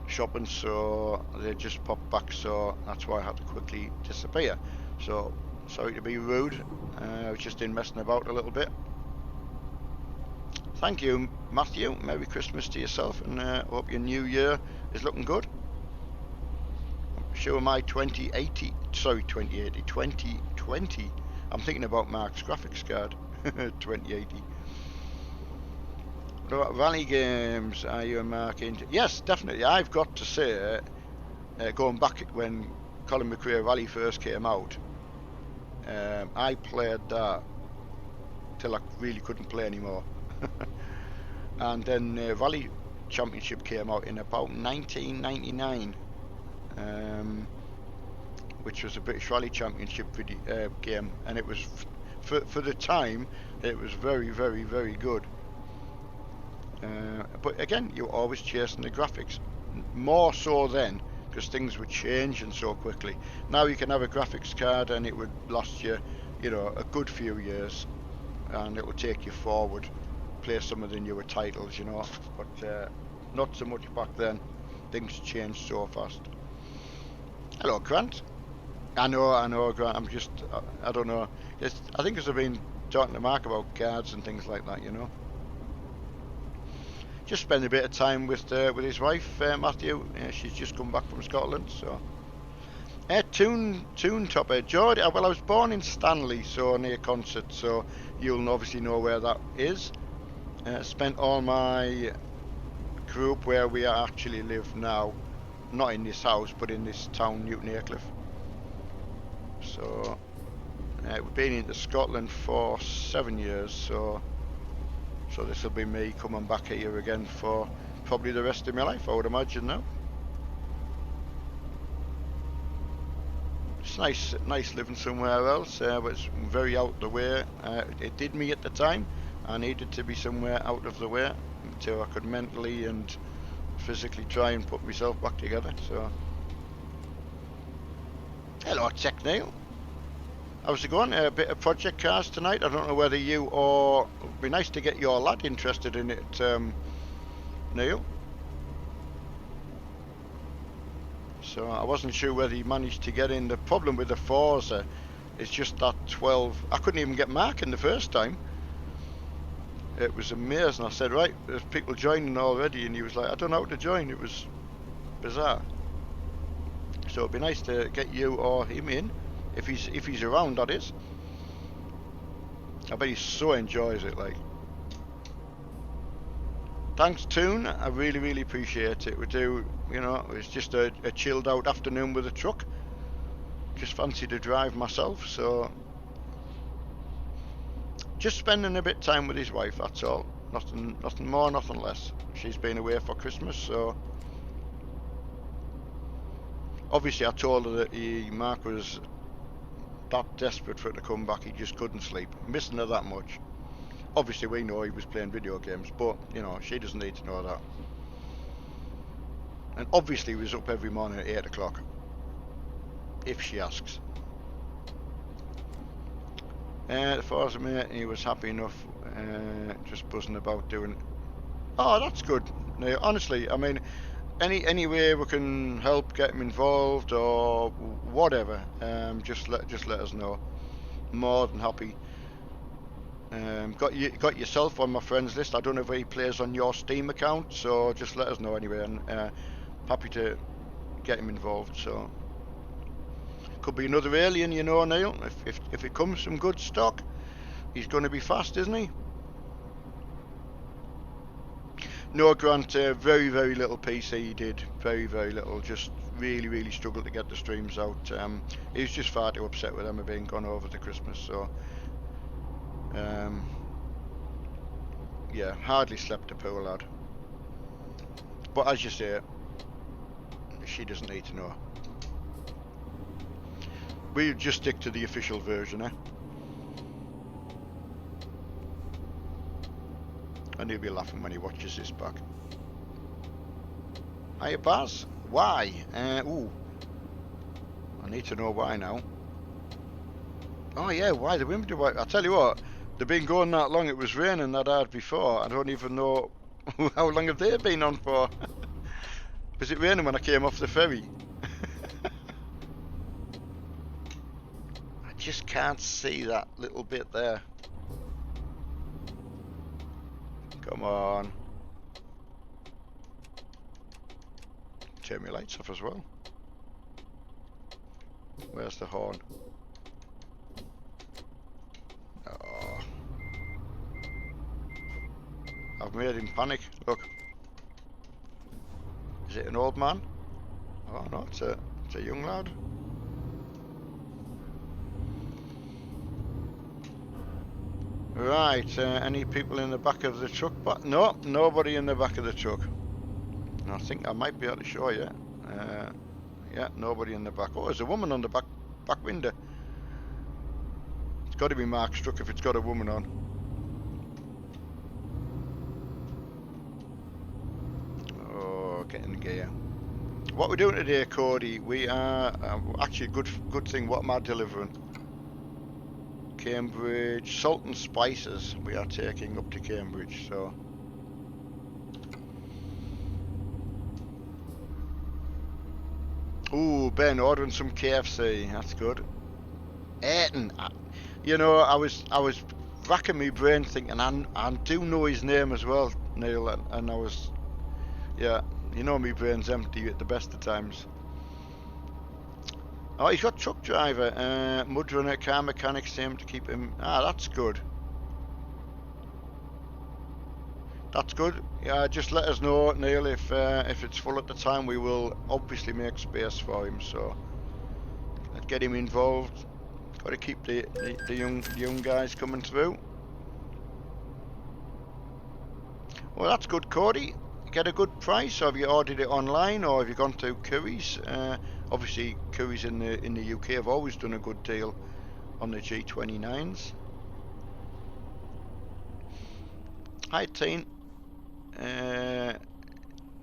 shopping, so they just popped back. So that's why I had to quickly disappear. So sorry to be rude. I was just in messing about a little bit. Thank you, Matthew. Merry Christmas to yourself, and hope your new year is looking good. I'm sure my 2080, sorry, 2080, 2020. I'm thinking about Mark's graphics card. 2080. What about rally games? Are you and Mark into? Yes, definitely. I've got to say, going back when Colin McRae Rally first came out, I played that till I really couldn't play anymore. And then Rally Championship came out in about 1999, which was a British Rally Championship game, and it was for the time it was very, very, very good. But again, you're always chasing the graphics, more so then, because things were changing so quickly. Now you can have a graphics card and it would last you, you know, a good few years, and it will take you forward, play some of the newer titles, you know. But not so much back then. Things changed so fast. Hello, Grant. I know, Grant. I'm just, I don't know. I think because I've been talking to Mark about cards and things like that, you know. Just spend a bit of time with his wife, Matthew. She's just come back from Scotland, so. Toon Topper, George. Well, I was born in Stanley, so near Concert, so you'll obviously know where that is. Spent all my group where we actually live now, not in this house, but in this town, Newton Aycliffe. So we've been into Scotland for 7 years, so this will be me coming back here again for probably the rest of my life, I would imagine now. It's nice living somewhere else, but it's very out of the way. It did me at the time. I needed to be somewhere out of the way until I could mentally and physically try and put myself back together. So, hello, Tech Neil. How's it going? A bit of project cars tonight. I don't know whether you or it'd be nice to get your lad interested in it, Neil. So I wasn't sure whether he managed to get in. The problem with the Forza is just that 12. I couldn't even get Mark in the first time. It was amazing. I said, right, there's people joining already, and he was like, I don't know how to join. It was bizarre. So it'd be nice to get you or him in, if he's around, that is. I bet he so enjoys it, like. Thanks, Toon. I really, really appreciate it. We do, you know, it's just a chilled out afternoon with a truck. Just fancy to drive myself, so just spending a bit of time with his wife, that's all. Nothing more, nothing less. She's been away for Christmas, so obviously I told her that Mark was that desperate for it to come back, he just couldn't sleep. Missing her that much. Obviously we know he was playing video games, but you know, she doesn't need to know that. And obviously he was up every morning at 8 o'clock, if she asks. The Forza mate, he was happy enough, just buzzing about doing. Oh, that's good. No, honestly, I mean, any way we can help get him involved or whatever, just let us know. More than happy. Got yourself on my friends list. I don't know if he plays on your Steam account, so just let us know anyway, and happy to get him involved. So could be another alien, you know, Neil. If it comes from good stock, he's going to be fast, isn't he? No, Grant, very, very little PC he did. Very, very little. Just really, really struggled to get the streams out. He was just far too upset with Emma being gone over to Christmas, so yeah, hardly slept, the poor lad. But as you say, she doesn't need to know. We just stick to the official version, eh? And he'll be laughing when he watches this back. Hiya, Baz. Why? Ooh. I need to know why now. Oh yeah, why the women do? I tell you what, they've been going that long. It was raining that hard before. I don't even know how long have they been on for. Was it raining when I came off the ferry? I just can't see that little bit there. Come on. Turn my lights off as well. Where's the horn? Oh. I've made him panic. Look. Is it an old man? Oh no, it's a young lad. Right, any people in the back of the truck? But no, nobody in the back of the truck. I think I might be able to show you. Yeah, nobody in the back. Oh, there's a woman on the back window. It's got to be Mark's truck if it's got a woman on. Oh, getting gear. What we're doing today, Cody? We are actually good thing. What am I delivering? Cambridge salt and spices. We are taking up to Cambridge, so. Ooh, Ben ordering some KFC. That's good. Ayrton, you know, I was racking my brain thinking, I do know his name as well, Neil, and I was, yeah, you know, my brain's empty at the best of times. Oh, he's got truck driver, mud runner, car mechanic, same to keep him. Ah, that's good. That's good. Yeah, just let us know, Neil, if it's full at the time. We will obviously make space for him. So let's get him involved. Got to keep the young guys coming through. Well, that's good, Cody. Get a good price. Have you ordered it online or have you gone to Curry's? Obviously, Curry's in the UK have always done a good deal on the G29s. Hi, Teen.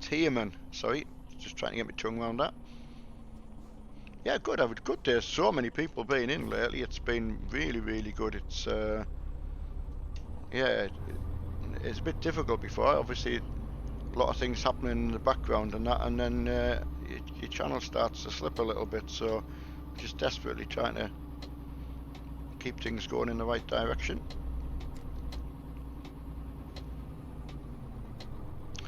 Tiemann, sorry, just trying to get my tongue around that. Yeah, good. I've had a good day. So many people been in lately. It's been really, really good. It's yeah, it's a bit difficult before. Obviously, a lot of things happening in the background and that, and then your channel starts to slip a little bit. So, just desperately trying to keep things going in the right direction.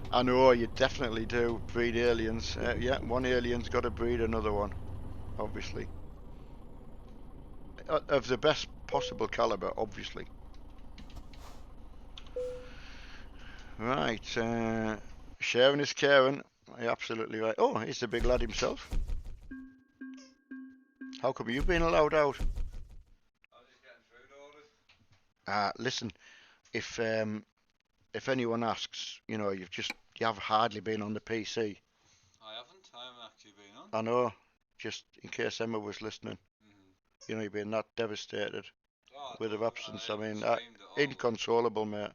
I know you definitely do breed aliens. Yeah, one alien's got to breed another one, obviously. Of the best possible caliber, obviously. Right, sharing is caring. You're absolutely right. Oh, he's the big lad himself. How come you've been allowed out? I was just getting food orders. Listen, if anyone asks, you know, you have hardly been on the PC. I haven't actually been on. I know, just in case Emma was listening. Mm-hmm. You know, you've been that devastated with her absence. I mean, Inconsolable, inconsolable, mate. I know.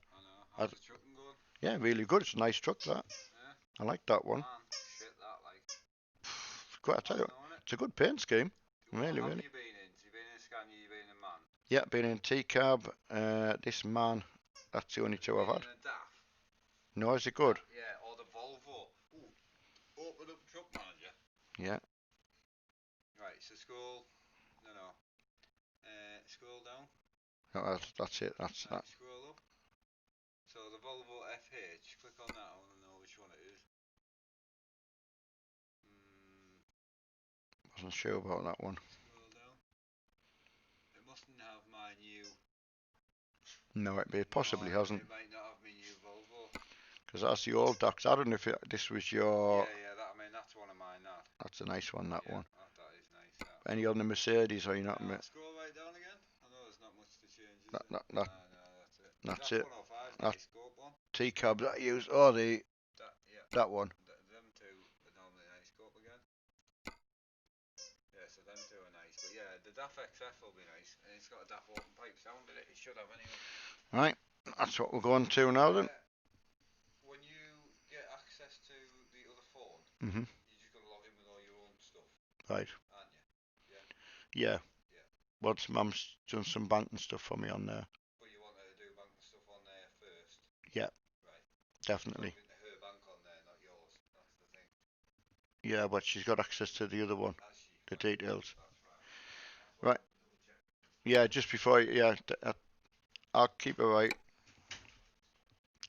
How's the trucking going? Yeah, really good. It's a nice truck, that. Yeah. I like that one. Man, shit, that like. Quite, I tell you, it's a good paint scheme. What Really, have really. you been in? So you've been in Scania, you've been in Man. Yeah, been in T-Cab, this Man. That's the only two I've had. In a DAF. No, is it good? Yeah, or the Volvo. Ooh, open up truck manager. Yeah. Right, so scroll. No. Scroll down. No, that's it. That's Right, that. scroll up. So the Volvo FH. Click on that. I want to know which one it is. Wasn't sure about that one. Scroll down. It mustn't have my new. No, it possibly hasn't. It might not have my new Volvo. Because that's the old Docs. I don't know if this was your. Yeah. That's one of mine. That's a nice one. That one. That is nice. That. Any on the Mercedes or you not? Scroll right down again. I know there's not much to change. No, no, that's it. That's it. 105, That nice scope one. T-Cab that I use. Oh, That that one. Them two are normally nice scope again. them two are nice. But yeah, the DAF XF will be nice, and it's got a DAF open pipe sound in it. It should have anyway. Right, that's what we're going to now then. When you get access to the other phone, Mhm. you just got to log in with all your own stuff, Right. aren't you? Yeah. Yeah. Once Mum's done some banking stuff for me on there. But you want her to do bank stuff on there first. Yeah. Right. Definitely. Logged into her bank on there, not yours. That's the thing. Yeah, but she's got access to the other one. Has she? The Right. details. That's right. That's Right. what I double check. Yeah, just before. Yeah, I'll keep it right.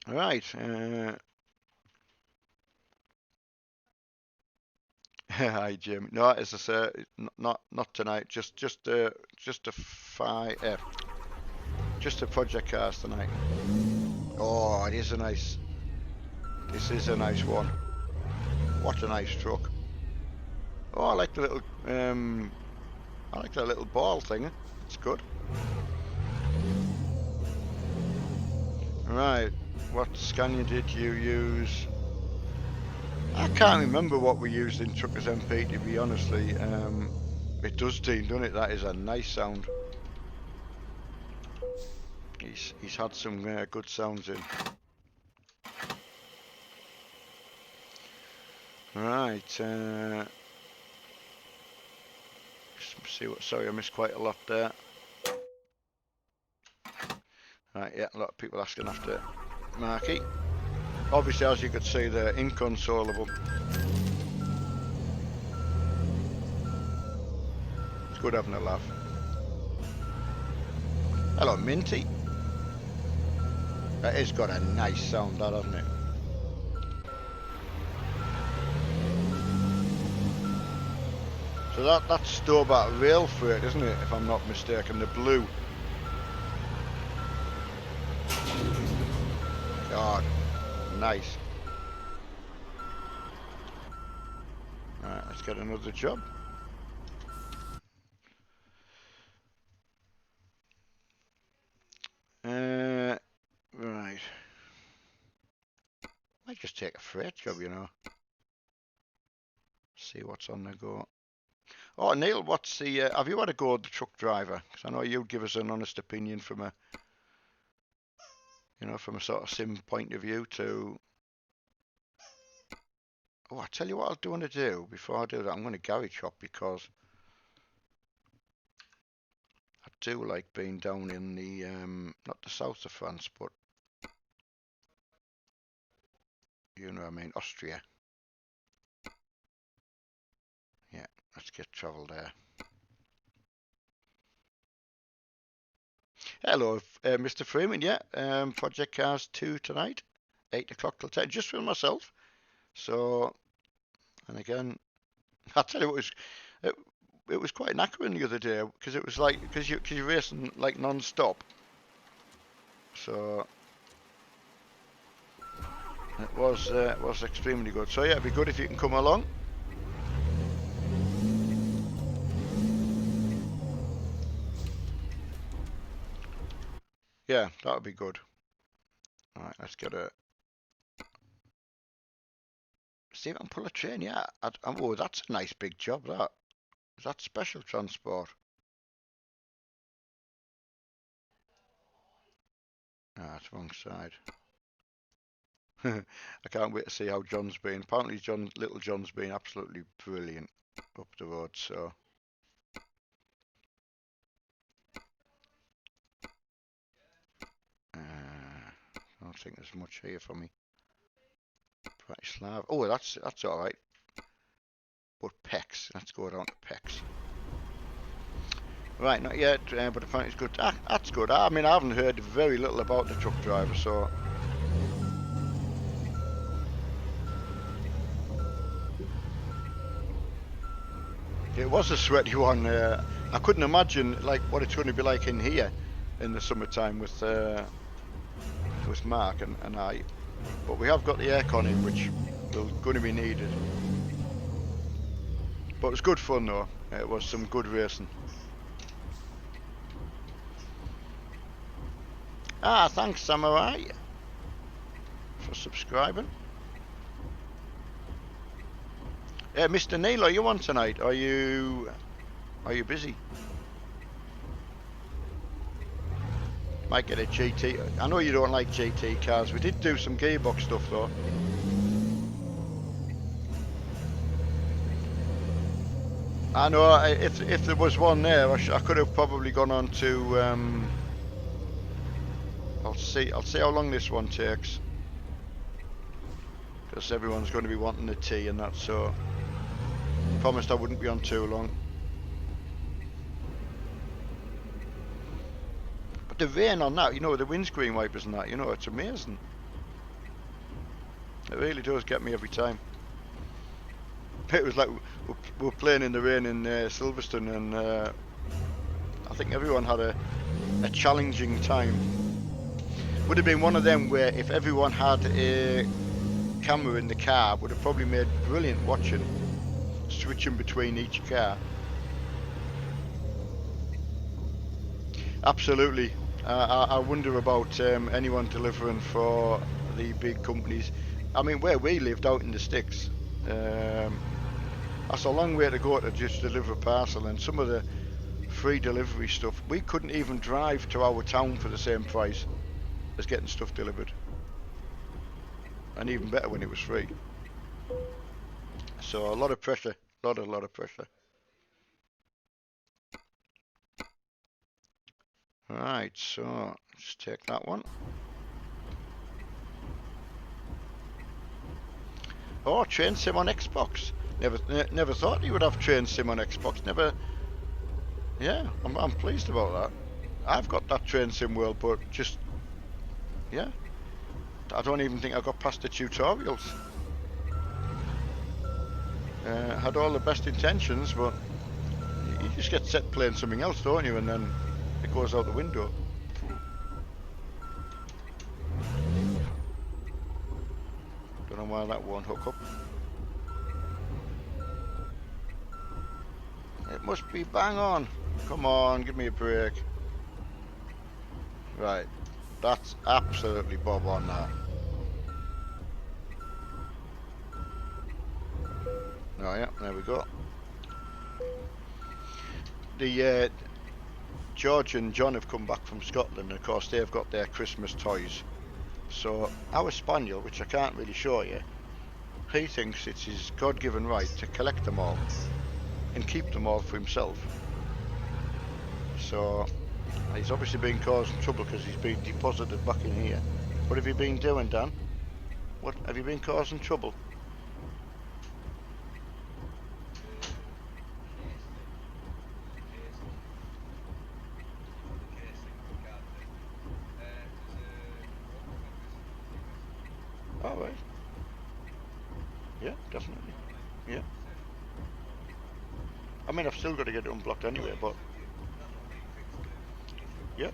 Right. Hi Jim. No, as I say, not tonight. Just a just a project cars tonight. Oh, it is a nice. This is a nice one. What a nice truck. Oh, I like the little I like that little ball thing. It's good. Right. What Scania did you use? I can't remember what we used in Truckers MP, to be honestly. It does, Dean, doesn't it? That is a nice sound. He's had some good sounds in. Right. See what? Sorry, I missed quite a lot there. Right. Yeah, a lot of people asking after Marky. Obviously, as you could see, they're inconsolable. It's good having a laugh. Hello, Minty. That has got a nice sound, that, hasn't it? So that's Stobart rail freight, isn't it? If I'm not mistaken, the blue. God, nice. Right, let's get another job. Right. Might just take a freight job, you know. See what's on the go. Oh, Neil, what's the? Have you had a go at the truck driver? Because I know you'd give us an honest opinion from a, from a sort of sim point of view. To. Oh, I tell you what, I want to do before I do that. I'm going to garage hop because I do like being down in the not the south of France, but you know what I mean, Austria. Yeah, let's get travel there. Hello, Mr. Freeman. Yeah, Project Cars 2 tonight, 8 o'clock till 10, just for myself. So, and again, I'll tell you what, it was quite knackering the other day because it was like because you're racing like non-stop. So it was extremely good. So yeah, it'd be good if you can come along. Yeah, that would be good. All right, let's get a. See if I can pull a train. Yeah, oh, that's a nice big job. That is that special transport. Ah, it's wrong side. I can't wait to see how John's been. Apparently, little John's been absolutely brilliant up the road. So. I don't think there's much here for me. Bratislava. Oh, that's all right. But Pex. Let's go down to Pex. Right, not yet, but apparently it's good. Ah, that's good. I mean, I haven't heard very little about the truck driver, so. It was a sweaty one. I couldn't imagine like what it's going to be like in here in the summertime with Mark and I. But we have got the aircon in, which will going to be needed. But it was good fun though. It was some good racing. Ah, thanks Samurai for subscribing. Mr. Neil, are you on tonight? Are you Are you busy? Might get a GT. I know you don't like GT cars. We did do some gearbox stuff though. I know if there was one there, I could have probably gone on to. I'll see how long this one takes, because everyone's going to be wanting a tea and that. So, promised I wouldn't be on too long. But the rain on that, you know, the windscreen wipers and that, you know, it's amazing. It really does get me every time. It was like we were playing in the rain in Silverstone, and I think everyone had a challenging time. Would have been one of them where if everyone had a camera in the car, would have probably made brilliant watching, switching between each car. Absolutely. I wonder about anyone delivering for the big companies. I mean, where we lived out in the sticks, that's a long way to go to just deliver a parcel, and some of the free delivery stuff, we couldn't even drive to our town for the same price as getting stuff delivered. And even better when it was free. So a lot of pressure, lot of pressure. Right, so let's take that one. Oh, Train Sim on Xbox. Never thought you would have Train Sim on Xbox. Never. Yeah, I'm pleased about that. I've got that Train Sim World, but just yeah, I don't even think I got past the tutorials. Had all the best intentions, but you just get set playing something else, don't you? And then it goes out the window. Don't know why that won't hook up. It must be bang on. Come on, give me a break. Right, that's absolutely bob on that. Oh yeah, there we go. The George and John have come back from Scotland, and of course they've got their Christmas toys. So our spaniel, which I can't really show you, he thinks it's his God-given right to collect them all and keep them all for himself. So he's obviously been causing trouble because he's been deposited back in here. What have you been doing, Dan? What have you been causing trouble? All right. Yeah, definitely. Yeah. I mean, I've still got to get it unblocked anyway, but yeah.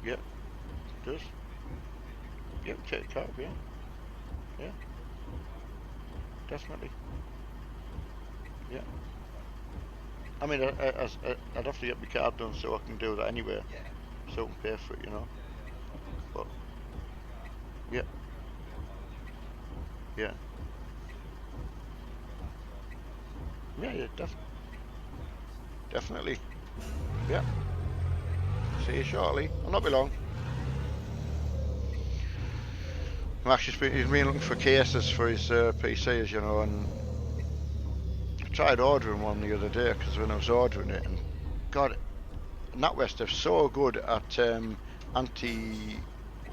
Yeah, it does. Yeah, take care of, yeah. Yeah. Definitely. Yeah. I mean, I'd have to get my card done so I can do that anyway, so I can pay for it, you know. But yeah, yeah, yeah, definitely. Yeah. See you shortly. I'll not be long. Max has been looking for cases for his PCs, you know, and I tried ordering one the other day because when I was ordering it, and God, NatWest are so good at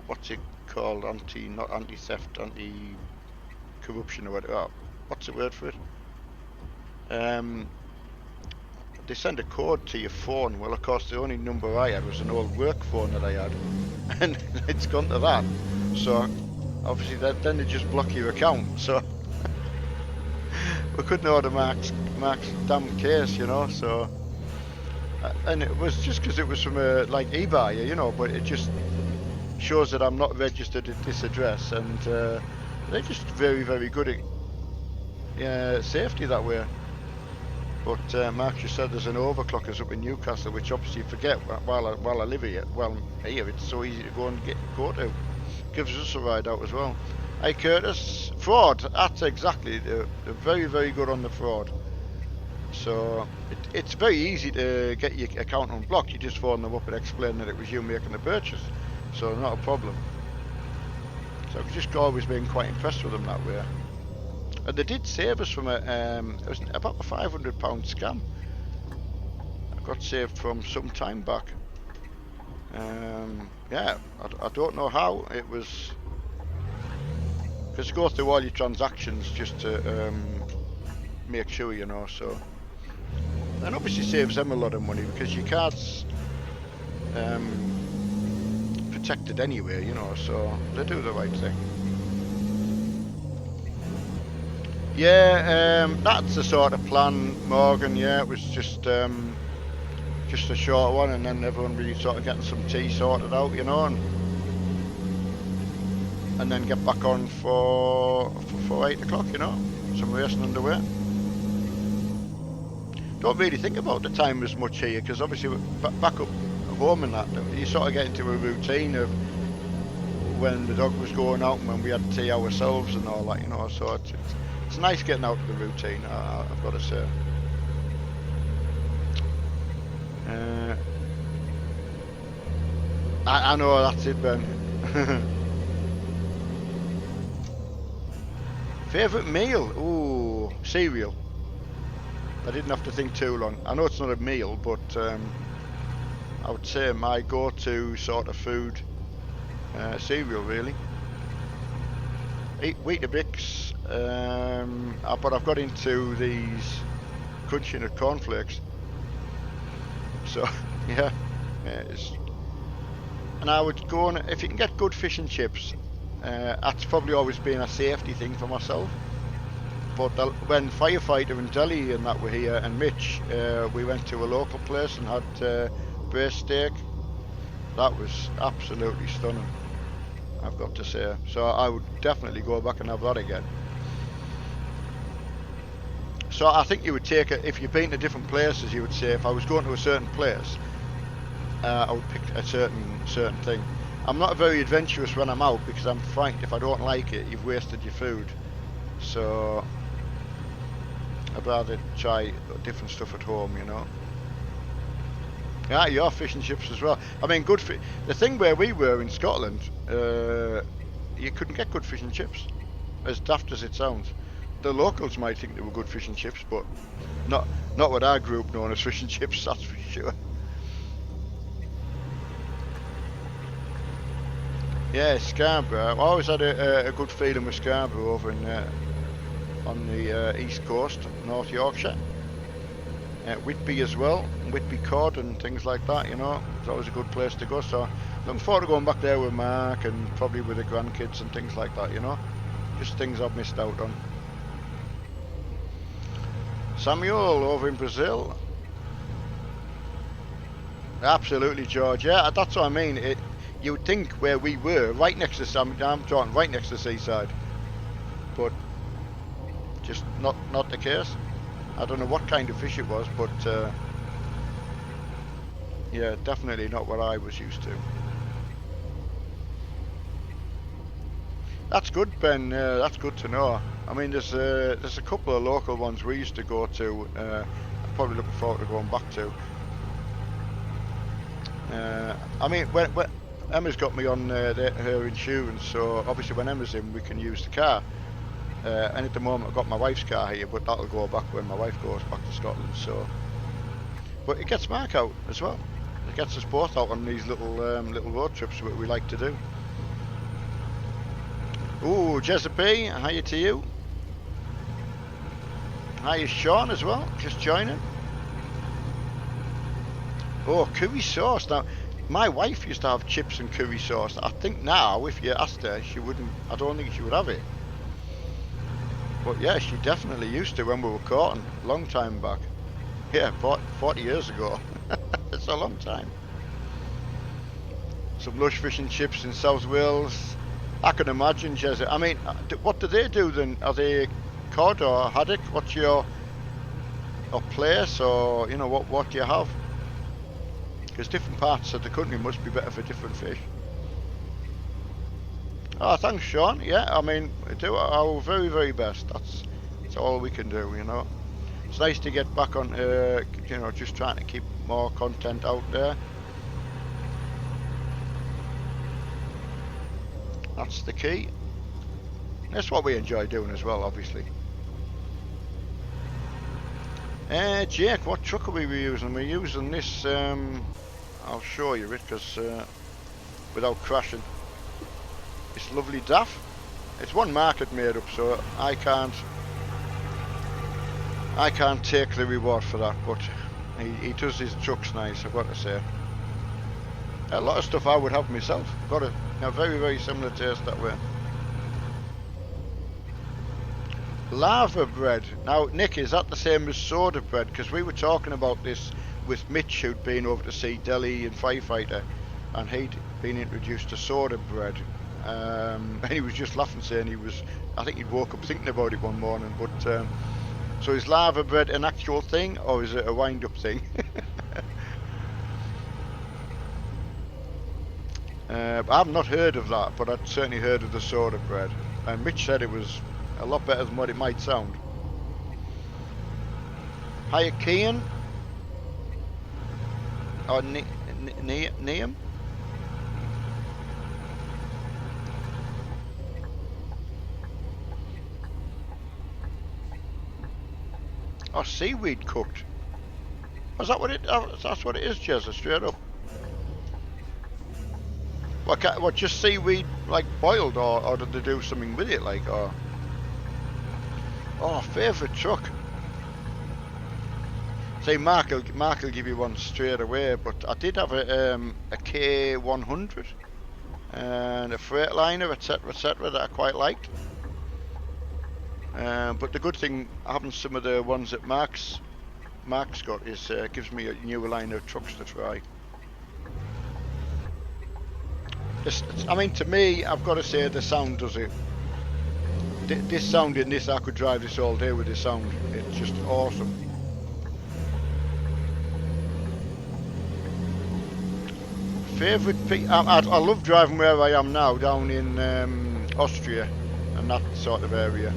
what's it called? Not anti-theft, anti-corruption or whatever. What's the word for it? They send a code to your phone. Well, of course, the only number I had was an old work phone that I had, and it's gone to that. So obviously, then they just block your account. So we couldn't order Mark's damn case, you know. So and it was just because it was from like eBay, you know. But it just shows that I'm not registered at this address, and they're just very, very good at safety that way. But Mark just said there's an overclockers up in Newcastle, which obviously you forget while I live here. Well, here it's so easy to go to. Gives us a ride out as well. Hey Curtis, fraud. That's exactly. They're very, very good on the fraud. So it's very easy to get your account unblocked. You just phone them up and explain that it was you making the purchase. So not a problem. So I've just always been quite impressed with them that way. And they did save us from it was about a £500 scam. I got saved from some time back. Yeah, I don't know how. It was because you go through all your transactions just to make sure, you know. So, and obviously saves them a lot of money because your card's protected anyway, you know. So they do the right thing. Yeah, that's the sort of plan, Morgan. Yeah, it was just a short one, and then everyone really sort of getting some tea sorted out, you know, and then get back on for 8 o'clock, you know, some racing underway. Don't really think about the time as much here, because obviously back up home and that, you sort of get into a routine of when the dog was going out and when we had tea ourselves and all that, you know, so it's nice getting out of the routine, I've got to say. I know, that's it, Ben. Favourite meal? Ooh, cereal. I didn't have to think too long. I know it's not a meal, but I would say my go-to sort of food, cereal really. Eat Weetabix, but I've got into these Crunchy Nut cornflakes. So yeah, and I would go on, if you can get good fish and chips, that's probably always been a safety thing for myself. But when Firefighter and Deli and that were here, and Mitch, we went to a local place and had braised steak. That was absolutely stunning, I've got to say. So I would definitely go back and have that again. So I think you would take it, if you've been to different places, you would say, if I was going to a certain place, I would pick a certain thing. I'm not very adventurous when I'm out because I'm frightened if I don't like it, you've wasted your food. So I'd rather try different stuff at home, you know. Yeah, your fish and chips as well. I mean, good fish. The thing where we were in Scotland, you couldn't get good fish and chips, as daft as it sounds. The locals might think they were good fish and chips, but not what our group known as fish and chips, that's for sure. Yeah, Scarborough. I always had a good feeling with Scarborough over in on the east coast, North Yorkshire. Whitby as well, Whitby Cod and things like that, you know. It's always a good place to go, so looking forward to going back there with Mark and probably with the grandkids and things like that, you know. Just things I've missed out on. Samuel over in Brazil. Absolutely, George. Yeah, that's what I mean. You would think where we were, right next to I'm talking right next to the seaside, but just not the case. I don't know what kind of fish it was, but yeah, definitely not what I was used to. That's good, Ben. That's good to know. I mean, there's a couple of local ones we used to go to. I'm probably looking forward to going back to. I mean, when Emma's got me on her insurance, so obviously when Emma's in, we can use the car. And at the moment I've got my wife's car here, but that'll go back when my wife goes back to Scotland. So, but it gets Mark out as well. It gets us both out on these little road trips that we like to do. Ooh, Jessica, hiya to you. Hiya Sean as well, just joining. Oh, curry sauce. Now, my wife used to have chips and curry sauce. I think now, if you asked her, she wouldn't. I don't think she would have it. But yeah, she definitely used to when we were courting, a long time back. Yeah, 40 years ago. It's a long time. Some lush fish and chips in South Wales. I can imagine, Jez. I mean, what do they do then? Are they cod or haddock? What's your place, or you know what do you have? Because different parts of the country must be better for different fish. Oh, thanks, Sean. Yeah, I mean, we do our very, very best. That's all we can do, you know. it's nice to get back on, you know, just trying to keep more content out there. That's the key. That's what we enjoy doing as well, obviously. Jake, what truck are we using? We're using this, I'll show you it, because without crashing. It's lovely DAF. It's one market made up, so I can't take the reward for that, but he does his trucks nice, I've got to say. A lot of stuff I would have myself. Got a very, very similar taste that way. Lava bread. Now, Nick, is that the same as soda bread? Because we were talking about this with Mitch, who'd been over to see Delhi and Firefighter, and he'd been introduced to soda bread. And he was just laughing, saying I think he'd woke up thinking about it one morning. But so is lava bread an actual thing, or is it a wind-up thing? I've not heard of that, but I'd certainly heard of the soda bread. And Mitch said it was a lot better than what it might sound. Hiya, Kian. Or Niam. Oh, seaweed cooked. Is that what it? That's what it is, Jezza, straight up. What, just seaweed, like, boiled, or did they do something with it, like, or... Oh, favourite truck. Say, Mark will give you one straight away, but I did have a K100 and a Freightliner, etc., that I quite liked. But the good thing having some of the ones that Mark's got is gives me a newer line of trucks to try. I mean, to me, I've got to say the sound does it. This sound in this, I could drive this all day with this sound. It's just awesome. Favourite, I love driving where I am now, down in Austria and that sort of area.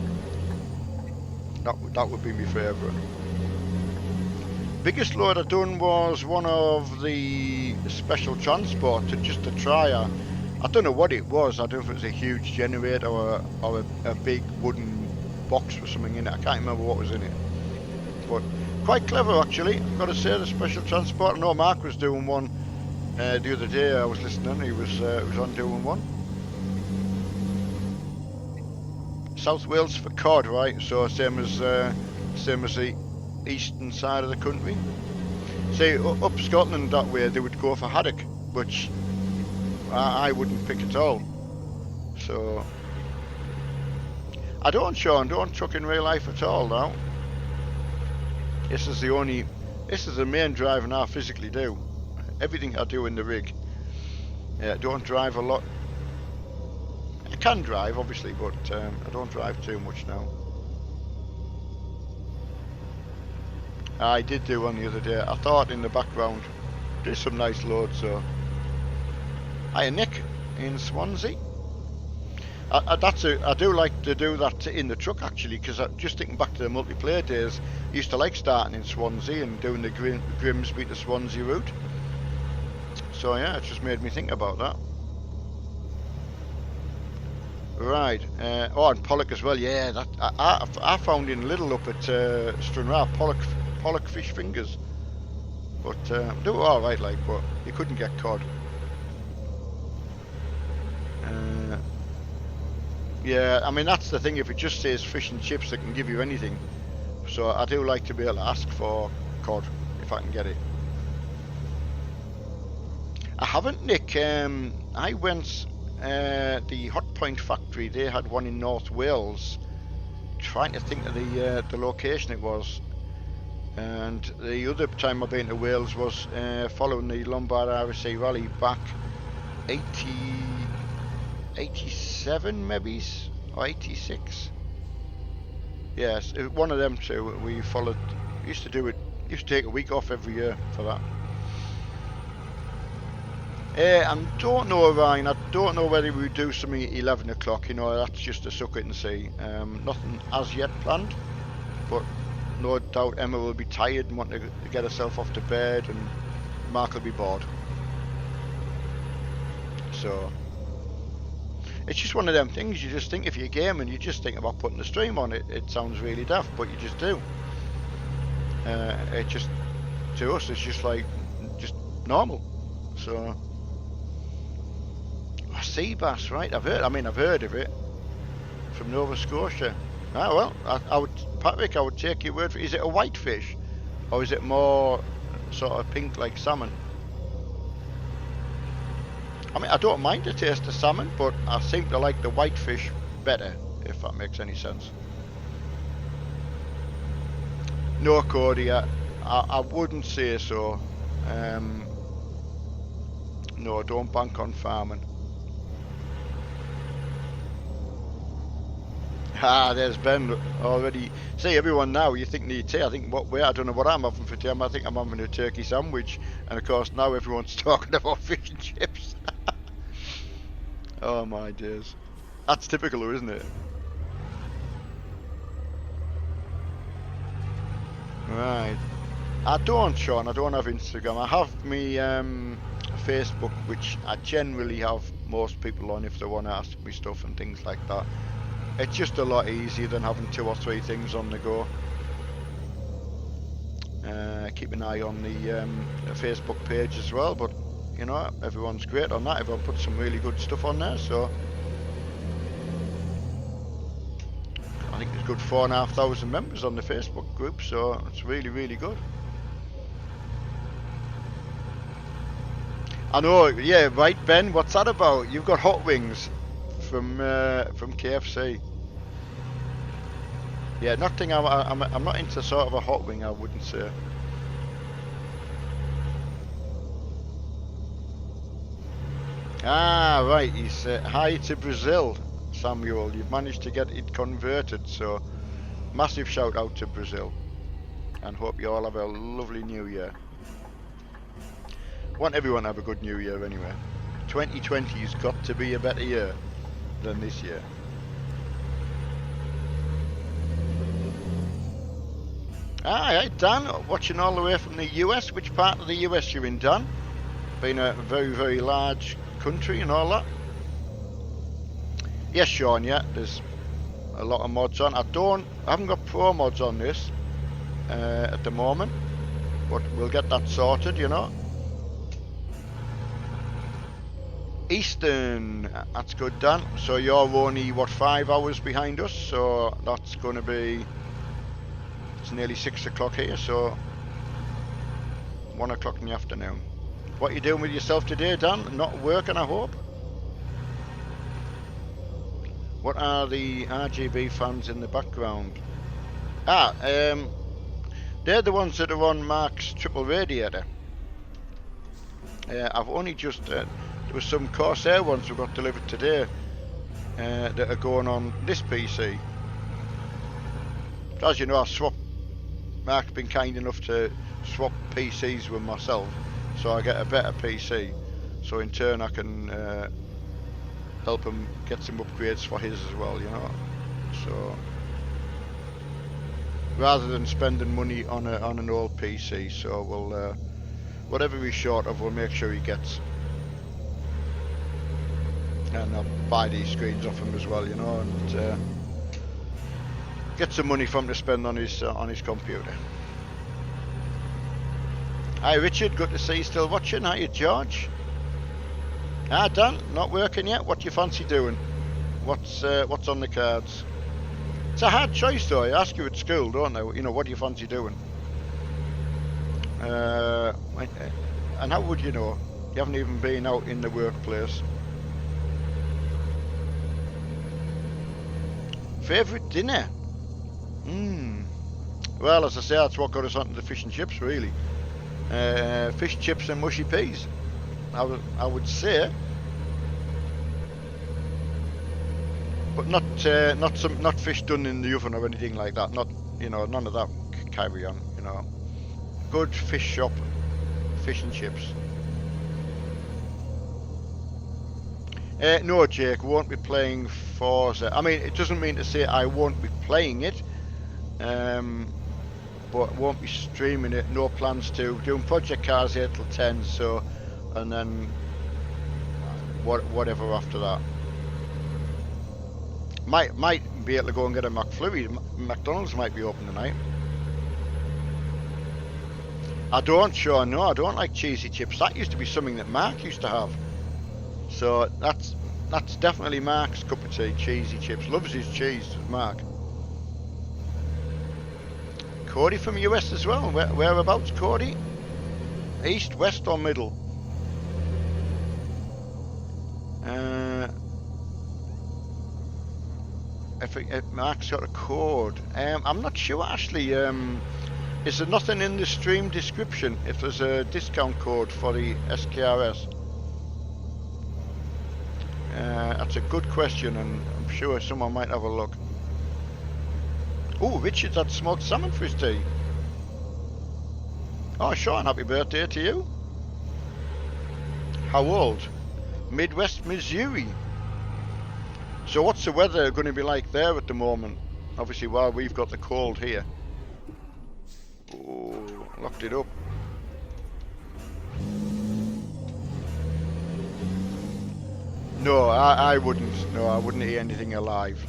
That would be my favourite. Biggest load I've done was one of the special transport, just to try. I don't know what it was. I don't know if it was a huge generator or a big wooden box with something in it. I can't remember what was in it. But quite clever, actually. I've got to say, the special transport. I know Mark was doing one the other day. I was listening. He was on doing one. South Wales for cod, right? So same as the eastern side of the country. See, up Scotland that way, they would go for haddock, which I wouldn't pick at all. So I don't truck in real life at all now. This is the main driving I physically do. Everything I do in the rig. Yeah, I don't drive a lot. I can drive, obviously, but I don't drive too much now. I did do one the other day. I thought in the background, there's some nice loads. So, hiya Nick in Swansea. I do like to do that in the truck, actually, because just thinking back to the multiplayer days, I used to like starting in Swansea and doing the Grimsby to Swansea route. So yeah, it just made me think about that. Right. Oh, and pollock as well. Yeah, that I found in Lidl up at Stranraer pollock fish fingers, but they were all right, like, but you couldn't get cod. Yeah, I mean that's the thing. If it just says fish and chips, they can give you anything. So I do like to be able to ask for cod if I can get it. I haven't, Nick. I went the Hot Point factory. They had one in North Wales. Trying to think of the location it was. And the other time I've been to Wales was following the Lombard RSA rally back 87 maybe, or 86. Yes, one of them two. We followed. Used to do it. Used to take a week off every year for that. I don't know, Ryan. I don't know whether we do something at 11 o'clock. You know, that's just to suck it and see. Nothing as yet planned, but no doubt Emma will be tired and want to get herself off to bed, and Mark will be bored. So it's just one of them things. You just think if you're gaming, you just think about putting the stream on. It sounds really daft, but you just do. It just, to us, it's just like just normal. So sea bass, right? I've heard of it from Nova Scotia. Ah, well, Patrick, I would take your word for it. Is it a whitefish, or is it more sort of pink like salmon? I mean, I don't mind the taste of salmon, but I seem to like the whitefish better, if that makes any sense. No, Cody, I wouldn't say so. No, don't bank on farming. Ah, there's Ben already. See, everyone now, you think need tea. I think I don't know what I'm having for tea. I think I'm having a turkey sandwich. And of course, now everyone's talking about fish and chips. Oh my days. That's typical, isn't it? Right. I don't, Sean. I don't have Instagram. I have me Facebook, which I generally have most people on if they want to ask me stuff and things like that. It's just a lot easier than having 2 or 3 things on the go. Keep an eye on the Facebook page as well, but you know, everyone's great on that. Everyone puts some really good stuff on there, so I think there's good 4,500 members on the Facebook group, so it's really, really good. I know, yeah, right, Ben. What's that about? You've got hot wings from KFC. Yeah, nothing. I'm not into sort of a hot wing, I wouldn't say. Ah, right. He's hi to Brazil, Samuel. You've managed to get it converted, so massive shout out to Brazil, and hope you all have a lovely New Year. Want everyone to have a good New Year anyway. 2020's got to be a better year than this year. Alright, Dan, watching all the way from the US. Which part of the US you're in, Dan? Being a very, very large country and all that. Yes, Sean, yeah, there's a lot of mods on. I haven't got pro mods on this at the moment, but we'll get that sorted, you know. Eastern, that's good, Dan. So you're only, what, 5 hours behind us, so that's going to be, it's nearly 6 o'clock here, so 1 o'clock in the afternoon. What are you doing with yourself today, Dan? Not working, I hope? What are the RGB fans in the background? They're the ones that are on Mark's triple radiator. I've only just, there was some Corsair ones we got delivered today that are going on this PC. As you know, Mark's been kind enough to swap PCs with myself, so I get a better PC. So in turn, I can help him get some upgrades for his as well, you know. So rather than spending money on an old PC, so we'll whatever he's short of, we'll make sure he gets. And I'll buy these screens off him as well, you know, and get some money from him to spend on his computer. Hi Richard, good to see you still watching. Hi George. Dan, not working yet. What do you fancy doing? What's on the cards? It's a hard choice though. I ask you at school, don't they? You know, what do you fancy doing? And how would you know? You haven't even been out in the workplace. Favourite dinner? Well, as I say, that's what got us onto the fish and chips, really. Fish, chips and mushy peas. I would say, but not fish done in the oven or anything like that. Not, you know, none of that carry on. You know, good fish shop, fish and chips. No, Jake, won't be playing Forza. I mean, it doesn't mean to say I won't be playing it. but won't be streaming it. No plans to. Doing Project Cars 8 till 10. So, and then whatever after that. Might be able to go and get a McFlurry. McDonald's might be open tonight. I don't, sure, no, I don't like cheesy chips. That used to be something that Mark used to have. So that's definitely Mark's cup of tea, cheesy chips. Loves his cheese, Mark. Cody from US as well. Whereabouts, Cody? East, west, or middle? If Mark's got a code, I'm not sure actually. Is there nothing in the stream description if there's a discount code for the SKRS? That's a good question, and I'm sure someone might have a look. Oh, Richard's had smoked salmon for his tea. Oh, Sean, happy birthday to you. How old? Midwest Missouri. So what's the weather going to be like there at the moment? Obviously, while we've got the cold here. Oh, locked it up. No, I wouldn't. No, I wouldn't eat anything alive.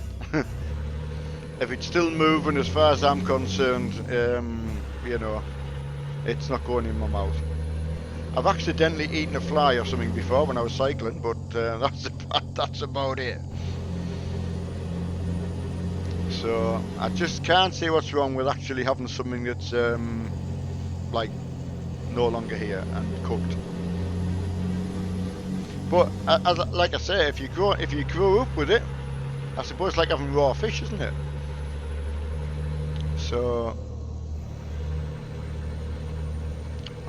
If it's still moving, as far as I'm concerned, you know, it's not going in my mouth. I've accidentally eaten a fly or something before when I was cycling, but that's about it. So I just can't see what's wrong with actually having something that's like no longer here and cooked. But like I say, if you grow up with it, I suppose it's like having raw fish, isn't it? So,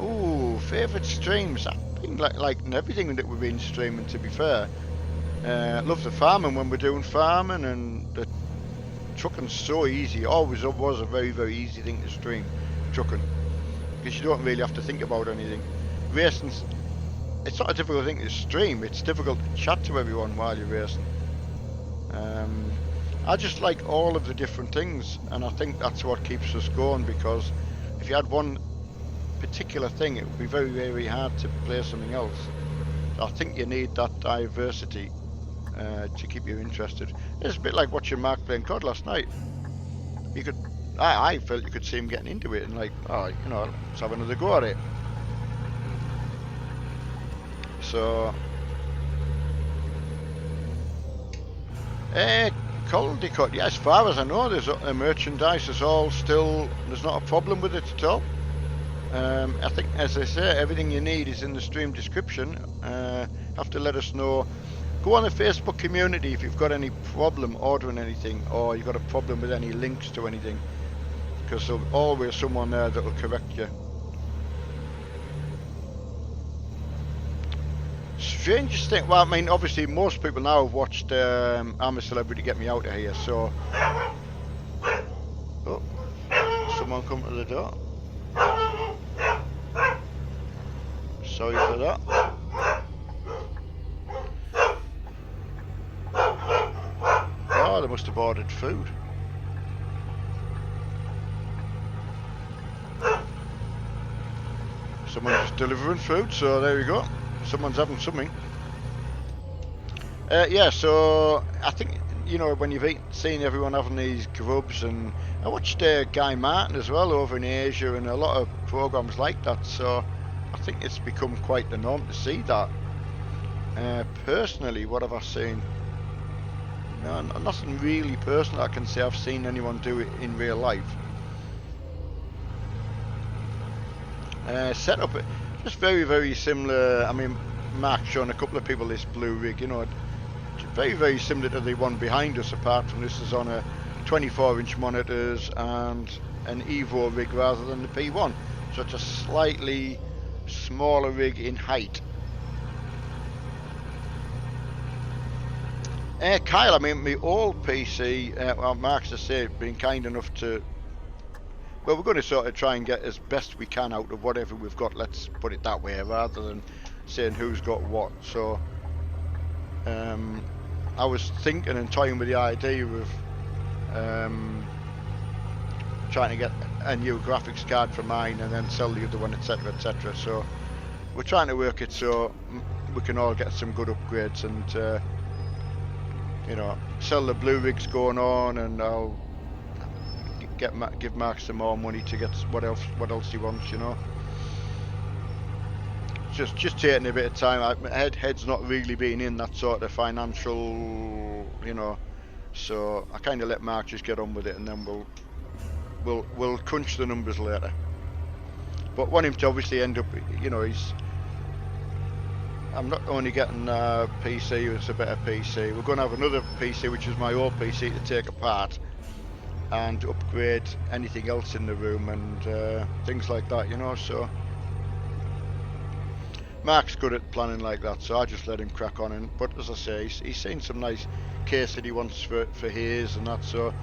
ooh, favourite streams. I've been liking everything that we've been streaming. To be fair, love the farming when we're doing farming, and the trucking's so easy. Always was a very, very easy thing to stream, trucking, because you don't really have to think about anything. Racing's, it's not a difficult thing to stream. It's difficult to chat to everyone while you're racing. I just like all of the different things, and I think that's what keeps us going, because if you had one particular thing, it would be very, very hard to play something else. So I think you need that diversity to keep you interested. It's a bit like watching Mark playing COD last night. You could, I felt you could see him getting into it and like, oh, you know, let's have another go at it. So, Caldecott, yeah, as far as I know, there's the merchandise is all still, there's not a problem with it at all. I think, as I say, everything you need is in the stream description. Have to let us know. Go on the Facebook community if you've got any problem ordering anything, or you've got a problem with any links to anything, because there's always someone there that will correct you. Strangest thing, well, I mean, obviously most people now have watched I'm a Celebrity, Get Me Out of Here, so... Oh, someone come to the door. Sorry for that. Oh, they must have ordered food. Someone's delivering food, so there you go. Someone's having something. Yeah, so I think, you know, when you've seen everyone having these grubs, and I watched Guy Martin as well over in Asia and a lot of programs like that, so I think it's become quite the norm to see that. Personally, what have I seen? No, nothing really personal I can say I've seen anyone do it in real life. Set up, just very, very similar. I mean, Mark's shown a couple of people this blue rig, you know, very, very similar to the one behind us, apart from this is on a 24-inch monitors and an Evo rig rather than the P1. So it's a slightly smaller rig in height. Kyle, I mean, my old PC, well, Mark's to say, been kind enough to, well, we're going to sort of try and get as best we can out of whatever we've got, let's put it that way, rather than saying who's got what. So, I was thinking and toying with the idea of trying to get a new graphics card for mine and then sell the other one, etc., etc. So we're trying to work it so we can all get some good upgrades and you know, sell the blue rigs going on, and I'll give Mark some more money to get what else he wants, you know. Just taking a bit of time. Head's not really been in that sort of financial, you know, so I kind of let Mark just get on with it, and then we'll crunch the numbers later. But want him to obviously end up, you know, I'm not only getting a PC, it's a better PC. We're going to have another PC, which is my old PC, to take apart and upgrade anything else in the room and things like that, you know. So Mark's good at planning like that, so I just let him crack on. And but as I say, he's seen some nice case that he wants for his and that, so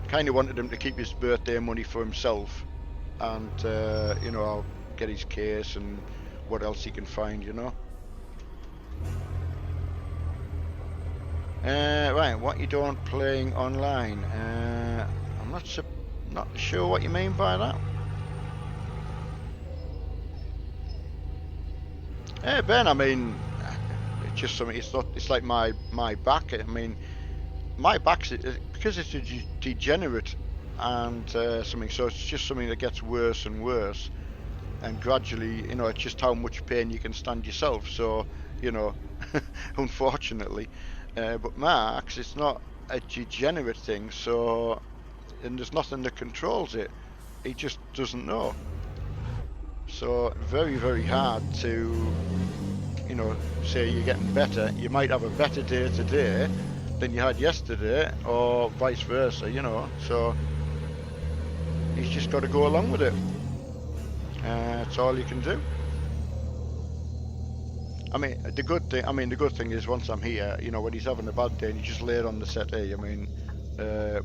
kind of wanted him to keep his birthday money for himself, and you know, I'll get his case and what else he can find, you know. Right, what you doing playing online? I'm not sure what you mean by that. Ben, I mean, it's just something. It's not. It's like my back. I mean, my back's because it's a degenerate and something. So it's just something that gets worse and worse, and gradually, you know, it's just how much pain you can stand yourself. So, you know, unfortunately, but Mark's, it's not a degenerate thing. So, and there's nothing that controls it. He just doesn't know. So very, very hard to, you know, say you're getting better. You might have a better day today than you had yesterday, or vice versa, you know. So he's just got to go along with it. That's all you can do. I mean, the good thing is once I'm here, you know, when he's having a bad day and you just lay it on the settee. I mean, uh,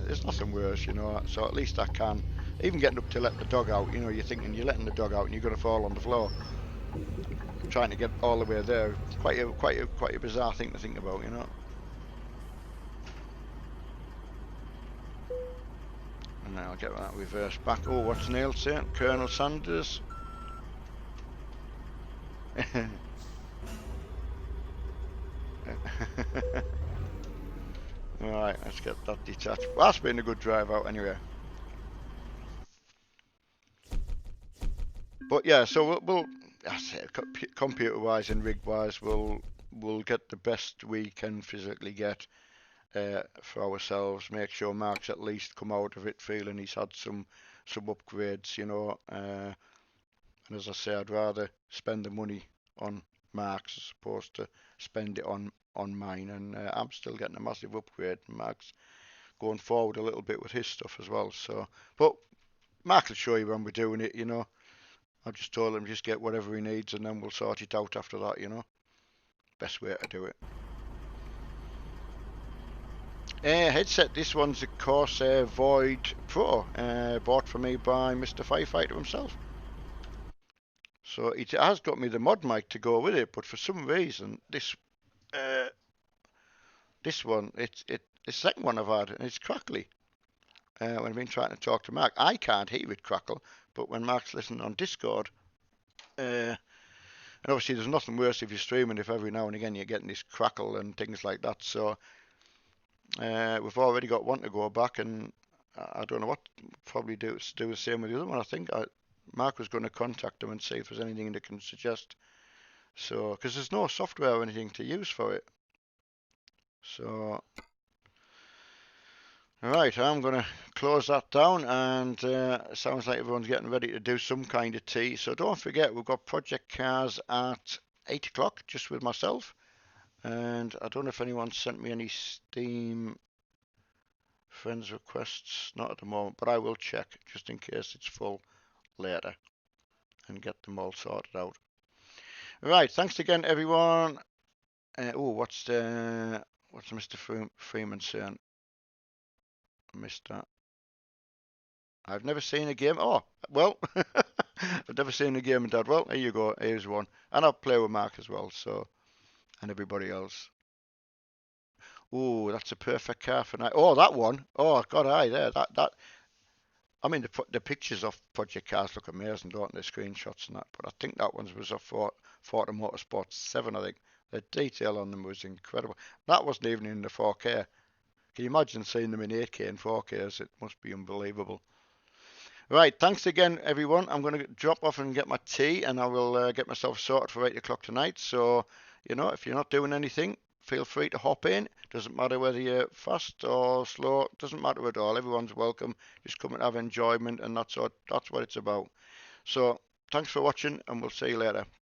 there's nothing worse, you know. So at least I can. Even getting up to let the dog out, you know, you're thinking you're letting the dog out and you're going to fall on the floor. Trying to get all the way there, quite a bizarre thing to think about, you know. And I'll get that reverse back. Oh, what's Neil saying? Colonel Sanders. Alright, let's get that detached. Well, that's been a good drive out anyway. But yeah, so we'll I say, computer-wise and rig-wise, we'll get the best we can physically get for ourselves. Make sure Mark's at least come out of it feeling he's had some upgrades, you know. And as I say, I'd rather spend the money on Mark's as opposed to spend it on mine. And I'm still getting a massive upgrade. Mark's going forward a little bit with his stuff as well. So, but Mark will show you when we're doing it, you know. I've just told him just get whatever he needs and then we'll sort it out after that, you know. Best way to do it. Headset, this one's a Corsair Void Pro, bought for me by Mr. Firefighter himself. So it has got me the mod mic to go with it, but for some reason this one, it's the second one I've had, and it's crackly. When I've been trying to talk to Mark, I can't hear it crackle, but when Mark's listening on Discord, and obviously there's nothing worse if you're streaming if every now and again you're getting this crackle and things like that. So we've already got one to go back, and I don't know what, probably do the same with the other one. I think Mark was going to contact them and see if there's anything they can suggest. So, because there's no software or anything to use for it. So, alright, I'm going to close that down, and sounds like everyone's getting ready to do some kind of tea. So don't forget, we've got Project Cars at 8 o'clock, just with myself. And I don't know if anyone sent me any Steam friends requests, not at the moment, but I will check just in case it's full later and get them all sorted out. Right, thanks again, everyone. What's Mr. Freeman saying? Mr. I've never seen a game. Oh, well, I've never seen a game, Dad. Well, here you go. Here's one. And I'll play with Mark as well, so, and everybody else. Oh, that's a perfect car for night. Oh, that one. Oh, God, aye, there. That. I mean, the pictures of Project Cars look amazing, don't they? The screenshots and that. But I think that one was off Ford Motorsport 7, I think. The detail on them was incredible. That wasn't even in the 4K. Can you imagine seeing them in 8K and 4Ks? It must be unbelievable. Right, thanks again, everyone. I'm going to drop off and get my tea, and I will get myself sorted for 8 o'clock tonight. So, if you're not doing anything, feel free to hop in. Doesn't matter whether you're fast or slow, doesn't matter at all. Everyone's welcome. Just come and have enjoyment, and that's what it's about. So, thanks for watching, and we'll see you later.